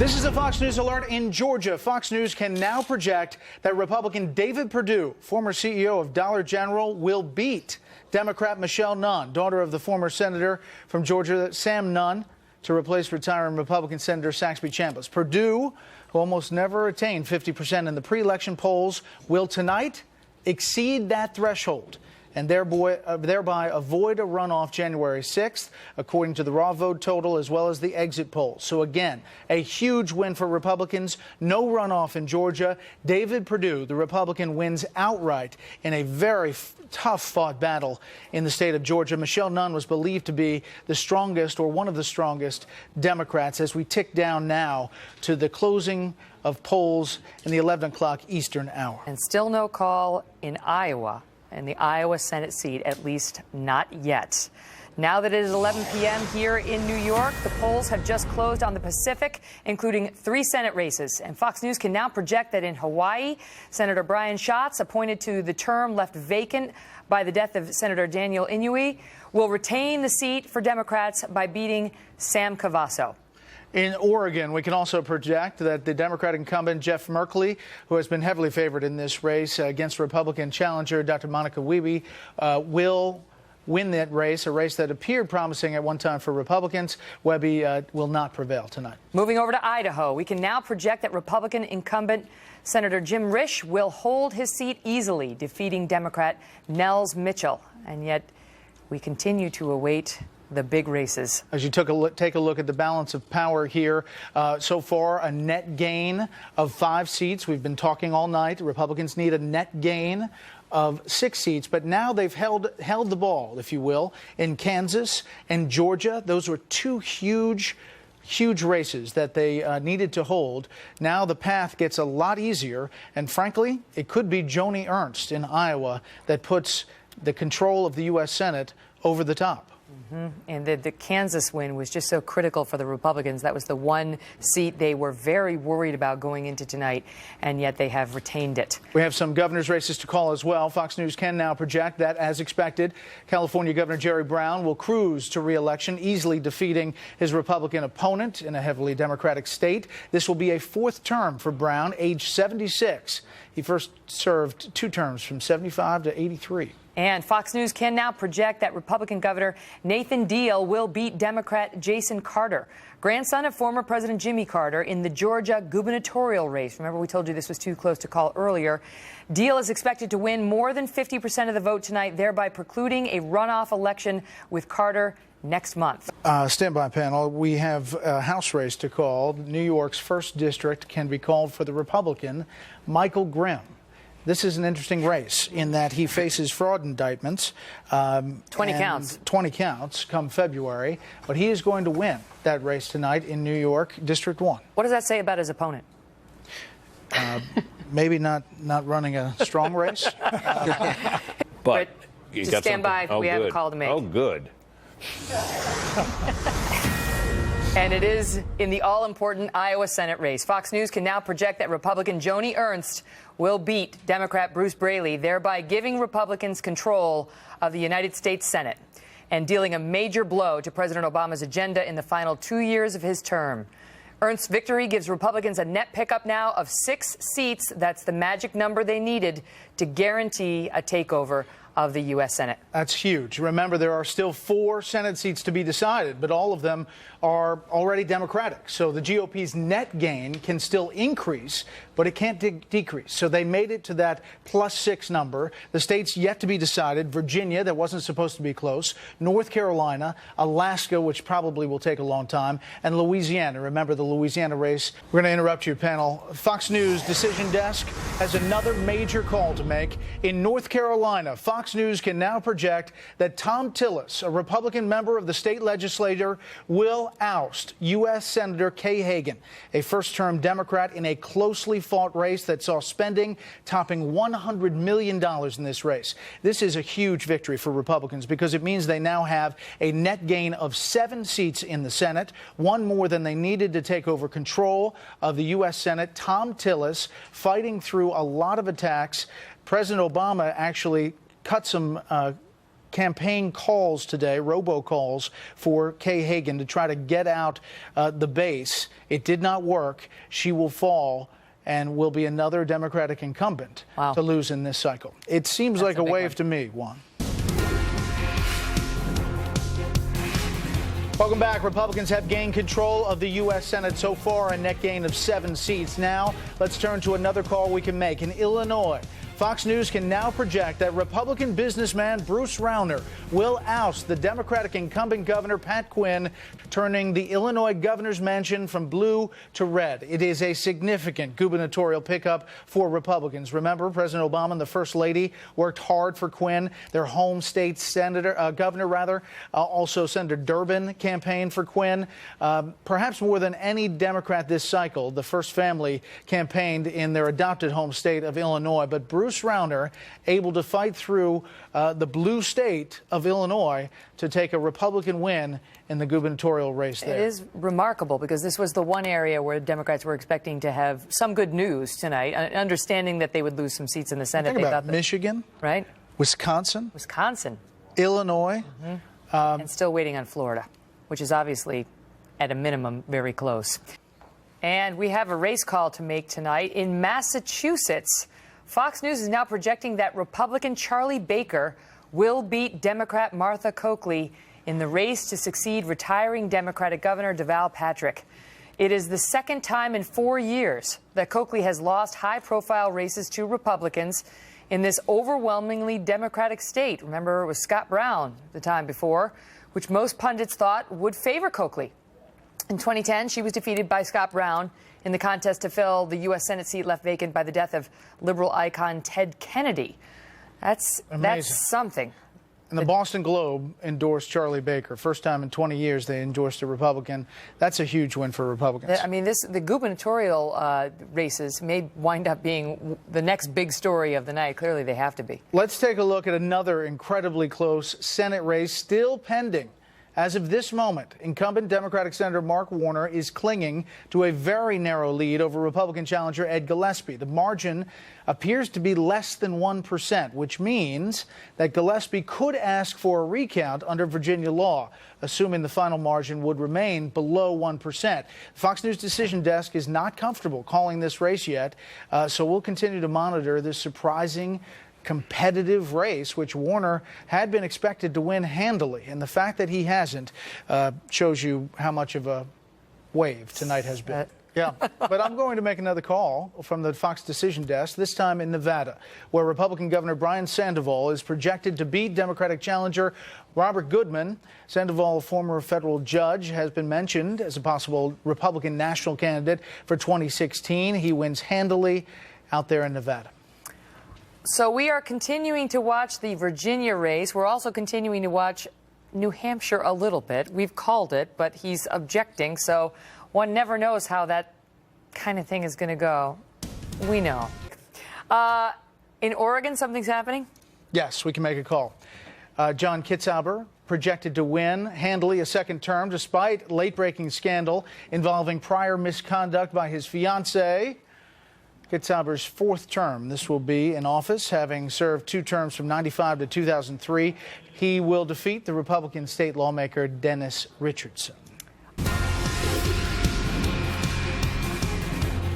This is a Fox News alert. In Georgia, Fox News can now project that Republican David Perdue, former CEO of Dollar General, will beat Democrat Michelle Nunn, daughter of the former senator from Georgia, Sam Nunn, to replace retiring Republican Senator Saxby Chambliss. Perdue, who almost never attained 50% in the pre-election polls, will tonight exceed that threshold and thereby avoid a runoff January 6th, according to the raw vote total as well as the exit polls. So again, a huge win for Republicans. No runoff in Georgia. David Perdue, the Republican, wins outright in a very tough-fought battle in the state of Georgia. Michelle Nunn was believed to be the strongest, or one of the strongest, Democrats as we tick down now to the closing of polls in the 11 o'clock Eastern hour. And still no call in Iowa. In the Iowa Senate seat, at least not yet. Now that it is 11 p.m. here in New York, the polls have just closed on the Pacific, including 3 Senate races. And Fox News can now project that in Hawaii, Senator Brian Schatz, appointed to the term left vacant by the death of Senator Daniel Inouye, will retain the seat for Democrats by beating Sam Cavasso. In Oregon, we can also project that the Democratic incumbent Jeff Merkley, who has been heavily favored in this race against Republican challenger Dr. Monica Wiebe, will win that race, a race that appeared promising at one time for Republicans. Webby will not prevail tonight. Moving over to Idaho, we can now project that Republican incumbent Senator Jim Risch will hold his seat easily, defeating Democrat Nels Mitchell. And yet we continue to await the big races. As you take a look at the balance of power here, so far a net gain of 5 seats. We've been talking all night. Republicans need a net gain of 6 seats, but now they've held the ball, if you will, in Kansas and Georgia. Those were 2 huge races that they needed to hold. Now the path gets a lot easier, and frankly, it could be Joni Ernst in Iowa that puts the control of the U.S. Senate over the top. And the Kansas win was just so critical for the Republicans. That was the one seat they were very worried about going into tonight, and yet they have retained it. We have some governor's races to call as well. Fox News can now project that, as expected, California Governor Jerry Brown will cruise to re-election, easily defeating his Republican opponent in a heavily Democratic state. This will be a 4th term for Brown, age 76. He first served 2 terms from 75 to 83. And Fox News can now project that Republican Governor Nathan Deal will beat Democrat Jason Carter, grandson of former President Jimmy Carter, in the Georgia gubernatorial race. Remember, we told you this was too close to call earlier. Deal is expected to win more than 50% of the vote tonight, thereby precluding a runoff election with Carter next month. Stand by, panel. We have a House race to call. New York's 1st district can be called for the Republican Michael Grimm. This is an interesting race in that he faces fraud indictments. 20 counts. 20 counts come February. But he is going to win that race tonight in New York, District 1. What does that say about his opponent? Maybe not running a strong race. But just stand by. We have a call to make. Oh, good. And it is in the all-important Iowa Senate race. Fox News can now project that Republican Joni Ernst will beat Democrat Bruce Braley, thereby giving Republicans control of the United States Senate and dealing a major blow to President Obama's agenda in the final 2 years of his term. Ernst's victory gives Republicans a net pickup now of 6 seats. That's the magic number they needed to guarantee a takeover of the U.S. Senate. That's huge. Remember, there are still 4 Senate seats to be decided, but all of them are already Democratic. So the GOP's net gain can still increase, but it can't decrease. So they made it to that +6 number. The states yet to be decided: Virginia, that wasn't supposed to be close, North Carolina, Alaska, which probably will take a long time, and Louisiana. Remember the Louisiana race. We're going to interrupt you, panel. Fox News Decision Desk has another major call to make. In North Carolina, Fox News can now project that Tom Tillis, a Republican member of the state legislature, will oust U.S. Senator Kay Hagan, a first-term Democrat, in a closely fought race that saw spending topping $100 million in this race. This is a huge victory for Republicans because it means they now have a net gain of 7 seats in the Senate, 1 more than they needed to take over control of the U.S. Senate. Tom Tillis fighting through a lot of attacks. President Obama actually cut some campaign calls today, robocalls, for Kay Hagan to try to get out the base. It did not work. She will fall and will be another Democratic incumbent to lose in this cycle. It seems like a wave to me, Juan. Welcome back. Republicans have gained control of the U.S. Senate so far, a net gain of 7 seats. Now, let's turn to another call we can make. In Illinois, Fox News can now project that Republican businessman Bruce Rauner will oust the Democratic incumbent governor Pat Quinn, turning the Illinois governor's mansion from blue to red. It is a significant gubernatorial pickup for Republicans. Remember, President Obama and the First Lady worked hard for Quinn. Their home state governor, also Senator Durbin campaigned for Quinn. Perhaps more than any Democrat this cycle, the First Family campaigned in their adopted home state of Illinois. But Bruce Rauner able to fight through the blue state of Illinois to take a Republican win in the gubernatorial race there. It is remarkable because this was the one area where Democrats were expecting to have some good news tonight, understanding that they would lose some seats in the Senate. Think about Michigan, right? Wisconsin, Illinois, and still waiting on Florida, which is obviously at a minimum very close. And we have a race call to make tonight in Massachusetts. Fox News is now projecting that Republican Charlie Baker will beat Democrat Martha Coakley in the race to succeed retiring Democratic Governor Deval Patrick. It is the second time in 4 years that Coakley has lost high-profile races to Republicans in this overwhelmingly Democratic state. Remember, it was Scott Brown the time before, which most pundits thought would favor Coakley. In 2010, she was defeated by Scott Brown in the contest to fill the U.S. Senate seat left vacant by the death of liberal icon Ted Kennedy. That's something. And the Boston Globe endorsed Charlie Baker. First time in 20 years they endorsed a Republican. That's a huge win for Republicans. I mean, the gubernatorial races may wind up being the next big story of the night. Clearly, they have to be. Let's take a look at another incredibly close Senate race still pending. As of this moment, incumbent Democratic Senator Mark Warner is clinging to a very narrow lead over Republican challenger Ed Gillespie. The margin appears to be less than 1%, which means that Gillespie could ask for a recount under Virginia law, assuming the final margin would remain below 1%. Fox News Decision Desk is not comfortable calling this race yet, so we'll continue to monitor this surprising competitive race, which Warner had been expected to win handily. And the fact that he hasn't shows you how much of a wave tonight has been. Yeah, but I'm going to make another call from the Fox Decision Desk, this time in Nevada, where Republican Governor Brian Sandoval is projected to beat Democratic challenger Robert Goodman. Sandoval, a former federal judge, has been mentioned as a possible Republican national candidate for 2016. He wins handily out there in Nevada. So we are continuing to watch the Virginia race. We're also continuing to watch New Hampshire a little bit. We've called it, but he's objecting, so one never knows how that kind of thing is going to go. We know. In Oregon, something's happening? Yes, we can make a call. John Kitzhaber projected to win handily a second term despite late-breaking scandal involving prior misconduct by his fiancée. Kitzhaber's fourth term. This will be in office, having served 2 terms from 95 to 2003. He will defeat the Republican state lawmaker Dennis Richardson.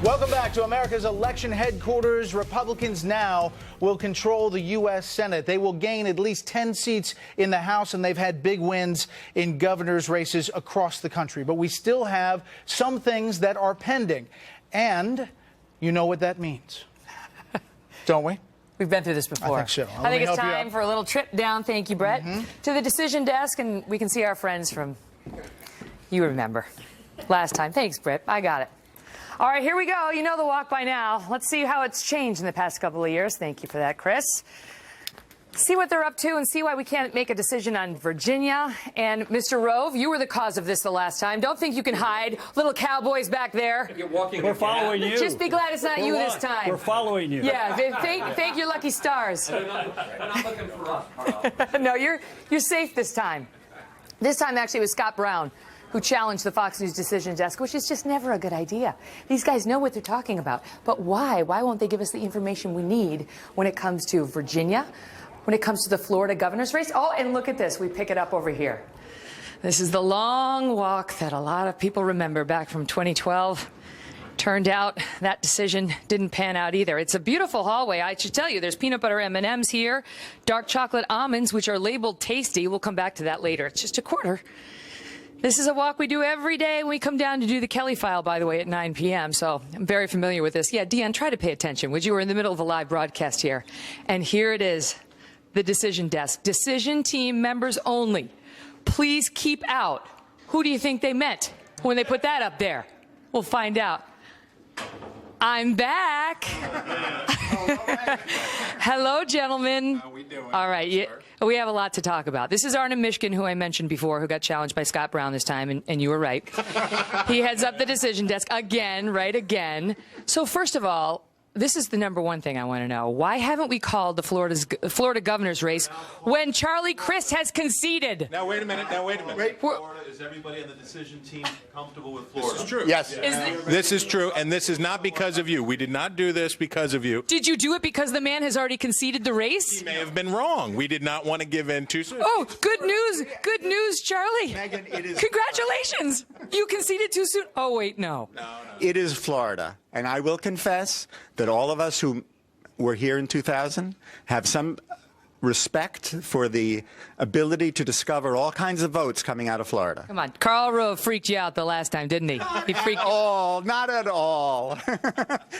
Welcome back to America's election headquarters. Republicans now will control the U.S. Senate. They will gain at least 10 seats in the House, and they've had big wins in governor's races across the country. But we still have some things that are pending. And you know what that means, don't we? We've been through this before. I think so. I think it's time for a little trip down, thank you, Brett, to the decision desk, and we can see our friends from, you remember, last time. Thanks, Brett. I got it. All right, here we go. You know the walk by now. Let's see how it's changed in the past couple of years. Thank you for that, Chris. See what they're up to and see why we can't make a decision on Virginia. And Mr. Rove, you were the cause of this the last time. Don't think you can hide. Little cowboys back there. We're following you. Just be glad it's not you this time. We're following you. Yeah, thank your lucky stars. They're not looking for us, Carl. No, you're safe this time. This time, actually, it was Scott Brown who challenged the Fox News Decision Desk, which is just never a good idea. These guys know what they're talking about. But why? Why won't they give us the information we need when it comes to Virginia, when it comes to the Florida governor's race? Oh, and look at this. We pick it up over here. This is the long walk that a lot of people remember back from 2012. Turned out that decision didn't pan out either. It's a beautiful hallway. I should tell you, there's peanut butter M&Ms here, dark chocolate almonds, which are labeled tasty. We'll come back to that later. It's just a quarter. This is a walk we do every day when we come down to do the Kelly File, by the way, at 9 p.m., so I'm very familiar with this. Yeah, Deanne, try to pay attention, would you? We're in the middle of a live broadcast here. And here it is, the decision desk. Decision team members only. Please keep out. Who do you think they meant when they put that up there? We'll find out. I'm back. Hello, gentlemen. How we doing? All right. We have a lot to talk about. This is Arna Mishkin, who I mentioned before, who got challenged by Scott Brown this time, and you were right. He heads up the decision desk again, right again. So first of all, this is the number one thing I want to know. Why haven't we called the Florida governor's race when Charlie Crist has conceded? Now, wait a minute. Florida, is everybody on the decision team comfortable with Florida? This is true. Yes. This is true, and this is not because of you. We did not do this because of you. Did you do it because the man has already conceded the race? He may have been wrong. We did not want to give in too soon. Oh, good news. Good news, Charlie. Megan, it is. Congratulations. You conceded too soon. Oh, wait, no. It is Florida, and I will confess that all of us who were here in 2000 have some respect for the ability to discover all kinds of votes coming out of Florida. Come on. Karl Rove freaked you out the last time, didn't he? He freaked you out. Not at all.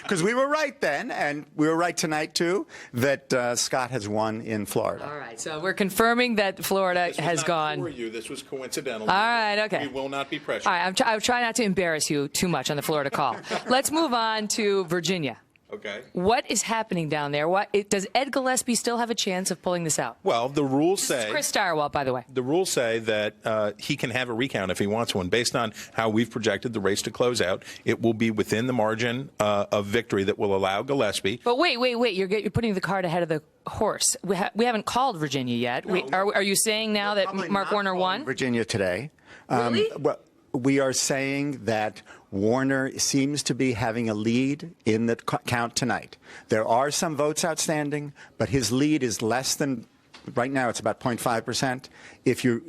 Because we were right then, and we were right tonight, too, that Scott has won in Florida. All right. So we're confirming that Florida has gone. For you. This was coincidental. All right. Okay. We will not be pressured. All right. I'll try not to embarrass you too much on the Florida call. Let's move on to Virginia. Okay. What is happening down there? Does Ed Gillespie still have a chance of pulling this out? Well, the rules This say... is Chris Stirewalt, by the way. The rules say that he can have a recount if he wants one. Based on how we've projected the race to close out, it will be within the margin of victory that will allow Gillespie. But wait. You're putting the cart ahead of the horse. We haven't called Virginia yet. No. Are you saying now that Mark Warner won? Virginia today. Really? Well, we are saying that Warner seems to be having a lead in the count tonight. There are some votes outstanding, but his lead is less than, right now it's about 0.5%. If your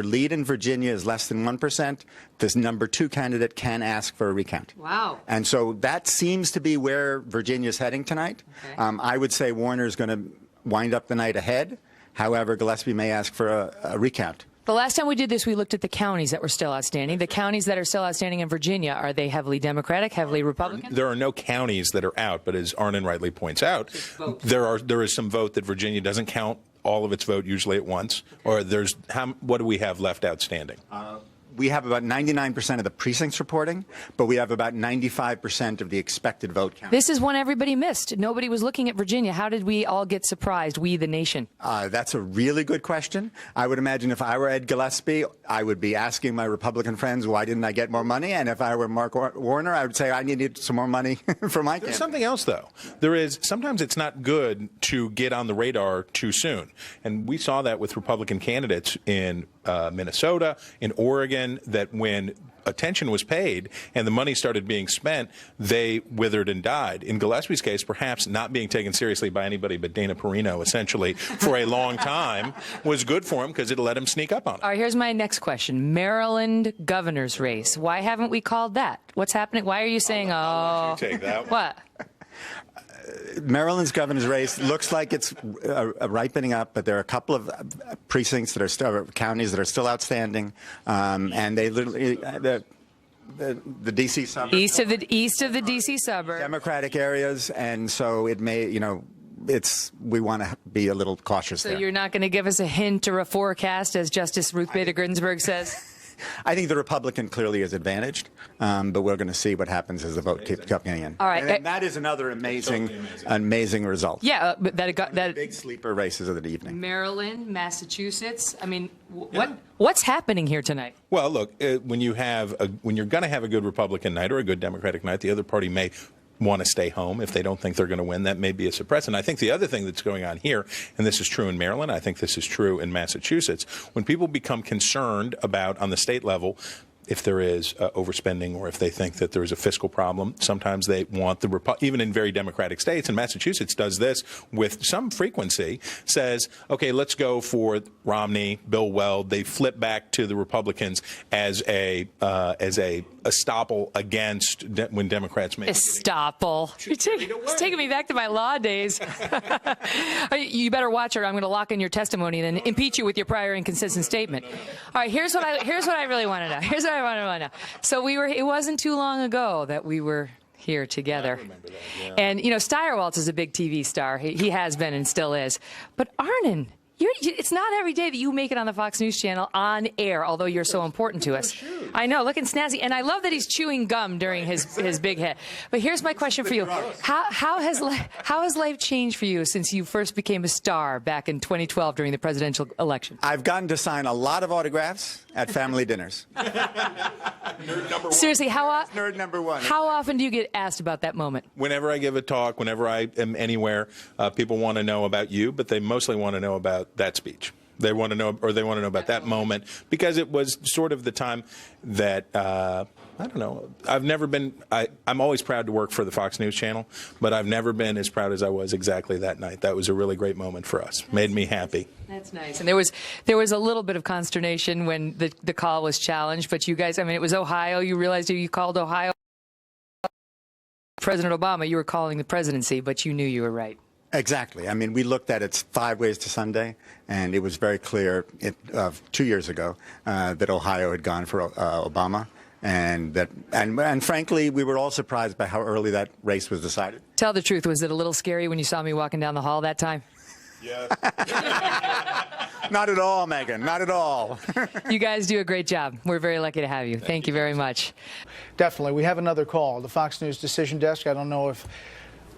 lead in Virginia is less than 1%, this number 2 candidate can ask for a recount. Wow. And so that seems to be where Virginia's heading tonight. Okay. I would say Warner is going to wind up the night ahead. However, Gillespie may ask for a recount. The last time we did this, we looked at the counties that were still outstanding. The counties that are still outstanding in Virginia, are they heavily Democratic, heavily Republican? There are no counties that are out, but as Arnon rightly points out, there is some vote that Virginia doesn't count all of its vote usually at once. Or what do we have left outstanding? We have about 99% of the precincts reporting, but we have about 95% of the expected vote count. This is one everybody missed. Nobody was looking at Virginia. How did we all get surprised, we the nation? That's a really good question. I would imagine if I were Ed Gillespie, I would be asking my Republican friends, why didn't I get more money? And if I were Mark Warner, I would say I needed some more money for my campaign. There's something else, though. Sometimes it's not good to get on the radar too soon. And we saw that with Republican candidates in Minnesota, in Oregon, that when attention was paid and the money started being spent, they withered and died. In Gillespie's case, perhaps not being taken seriously by anybody but Dana Perino, essentially, for a long time, was good for him because it let him sneak up on it. All right, here's my next question. Maryland governor's race. Why haven't we called that? What's happening? Why are you saying, I'll let you take that one. What? Maryland's governor's race looks like it's ripening up, but there are a couple of precincts that are still, counties that are still outstanding, and they literally the D.C. suburbs, east of the D.C. suburb, Democratic areas, and so it may, we want to be a little cautious so there. You're not going to give us a hint or a forecast, as Justice Ruth Bader Ginsburg says? I think the Republican clearly is advantaged, but we're going to see what happens as the vote keeps coming in. All right, and that is another amazing result. Yeah, but that big sleeper races of the evening. Maryland, Massachusetts. I mean, what's happening here tonight? Well, look, when you're going to have a good Republican night or a good Democratic night, the other party may want to stay home if they don't think they're going to win. That may be a suppressant. I think the other thing that's going on here, and this is true in Maryland, I think this is true in Massachusetts, when people become concerned about, on the state level, if there is overspending or if they think that there is a fiscal problem, sometimes they want even in very Democratic states, and Massachusetts does this with some frequency, says, okay, let's go for Romney, Bill Weld. They flip back to the Republicans as a estoppel against when Democrats make estoppel. It's taking me back to my law days. You better watch her. I'm going to lock in your testimony and then impeach you with your prior inconsistent statement. All right, here's what I really want to know. Here's what I want to know. So it wasn't too long ago that we were here together. I remember that, yeah. And, Stirewalt is a big TV star. He has been and still is. But Arnon, it's not every day that you make it on the Fox News Channel on air, although you're so important to us. I know, looking snazzy. And I love that he's chewing gum during his big hit. But here's my question for you. How has life changed for you since you first became a star back in 2012 during the presidential election? I've gotten to sign a lot of autographs at family dinners. Nerd number one. Seriously, Nerd number one. How often do you get asked about that moment? Whenever I give a talk, whenever I am anywhere, people want to know about you, but they mostly want to know about that speech. They want to know about that moment, because it was sort of the time that, I don't know, I'm always proud to work for the Fox News Channel, but I've never been as proud as I was exactly that night. That was a really great moment for us. Made me happy. That's nice. And there was a little bit of consternation when the call was challenged, but you guys, it was Ohio. You realized you called Ohio President Obama. You were calling the presidency, but you knew you were right. Exactly. I mean, we looked at it 5 ways to Sunday, and it was very clear 2 years ago that Ohio had gone for Obama, and frankly, we were all surprised by how early that race was decided. Tell the truth, was it a little scary when you saw me walking down the hall that time? Yeah. Not at all, Megan. Not at all. You guys do a great job. We're very lucky to have you. Thank you very much. Definitely. We have another call. The Fox News decision desk. I don't know if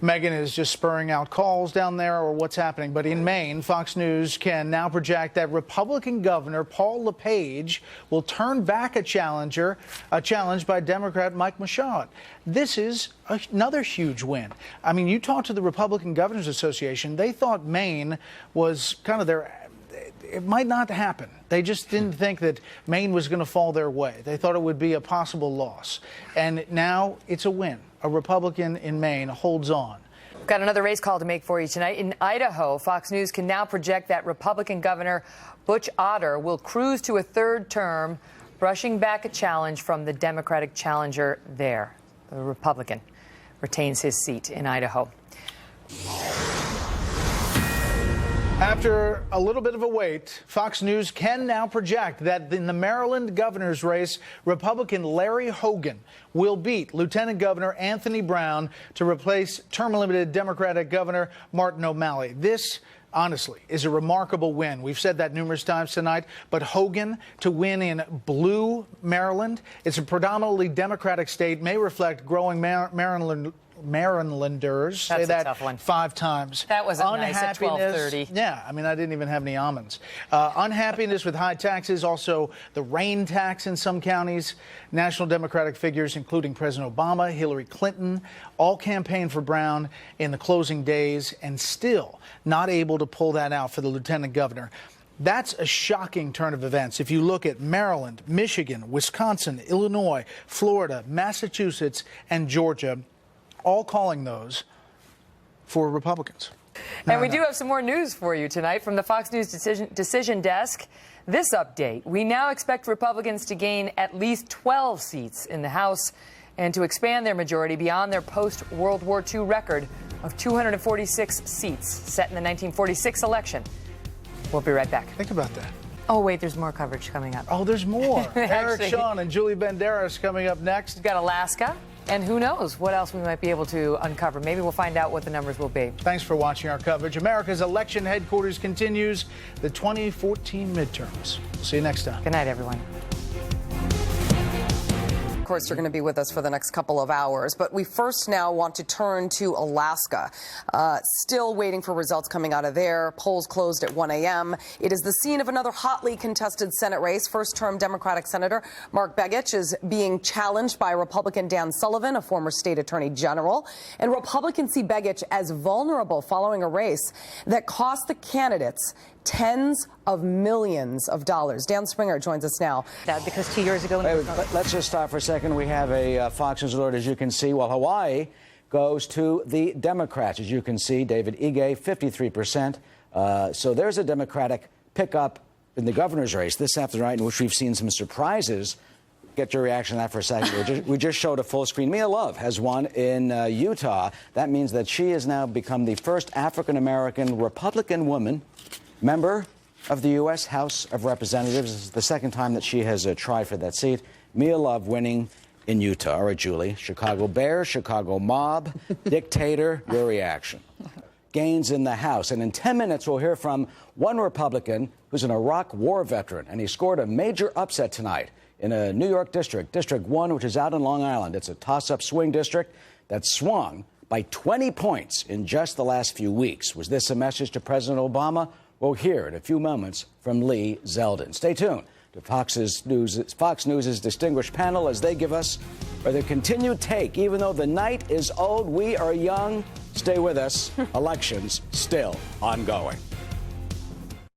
Megan is just spurring out calls down there or what's happening. But in Maine, Fox News can now project that Republican Governor Paul LePage will turn back a challenge by Democrat Mike Michaud. This is another huge win. I mean, you talk to the Republican Governors Association, they thought Maine was kind of it might not happen. They just didn't think that Maine was going to fall their way. They thought it would be a possible loss. And now it's a win. A Republican in Maine holds on. We've got another race call to make for you tonight. In Idaho, Fox News can now project that Republican Governor Butch Otter will cruise to a third term, brushing back a challenge from the Democratic challenger there. The Republican retains his seat in Idaho. After a little bit of a wait, Fox News can now project that in the Maryland governor's race, Republican Larry Hogan will beat Lieutenant Governor Anthony Brown to replace term-limited Democratic Governor Martin O'Malley. This, honestly, is a remarkable win. We've said that numerous times tonight, but Hogan to win in blue Maryland, it's a predominantly Democratic state, may reflect growing Marylanders. That's say that a tough one. 5 times. That wasn't nice at 12:30. Yeah, I mean, I didn't even have any almonds. Unhappiness with high taxes, also the rain tax in some counties. National Democratic figures, including President Obama, Hillary Clinton, all campaigned for Brown in the closing days and still not able to pull that out for the lieutenant governor. That's a shocking turn of events. If you look at Maryland, Michigan, Wisconsin, Illinois, Florida, Massachusetts, and Georgia, all calling those for Republicans. And we do have some more news for you tonight from the Fox News decision desk. This update, we now expect Republicans to gain at least 12 seats in the House and to expand their majority beyond their post-World War II record of 246 seats set in the 1946 election. We'll be right back. Think about that. Oh, wait, there's more coverage coming up. Oh, there's more. Eric Actually, Shawn and Julie Banderas coming up next. We've got Alaska, and who knows what else we might be able to uncover. Maybe we'll find out what the numbers will be. Thanks for watching our coverage. America's election headquarters continues the 2014 midterms. We'll see you next time. Good night, everyone. Of course, you're going to be with us for the next couple of hours. But we first now want to turn to Alaska. Still waiting for results coming out of there. Polls closed at 1 a.m. It is the scene of another hotly contested Senate race. First-term Democratic Senator Mark Begich is being challenged by Republican Dan Sullivan, a former state attorney general. And Republicans see Begich as vulnerable following a race that cost the candidates tens of millions of dollars. Dan Springer joins us now. Because 2 years ago... Let's just stop for a second. We have a Fox News alert, as you can see. While Hawaii goes to the Democrats, as you can see, David Ige, 53%. So there's a Democratic pickup in the governor's race this afternoon, in which we've seen some surprises. Get your reaction to that for a second. We just showed a full screen. Mia Love has won in Utah. That means that she has now become the first African-American Republican woman member of the U.S. House of Representatives. This is the second time that she has tried for that seat. Mia Love winning in Utah. All right, Julie. Chicago Bears, Chicago mob, dictator, your reaction. Gains in the House. And in 10 minutes, we'll hear from one Republican who's an Iraq war veteran, and he scored a major upset tonight in a New York district, District 1, which is out in Long Island. It's a toss-up swing district that swung by 20 points in just the last few weeks. Was this a message to President Obama? We'll hear in a few moments from Lee Zeldin. Stay tuned to Fox News' distinguished panel as they give us their continued take. Even though the night is old, we are young. Stay with us. Elections still ongoing.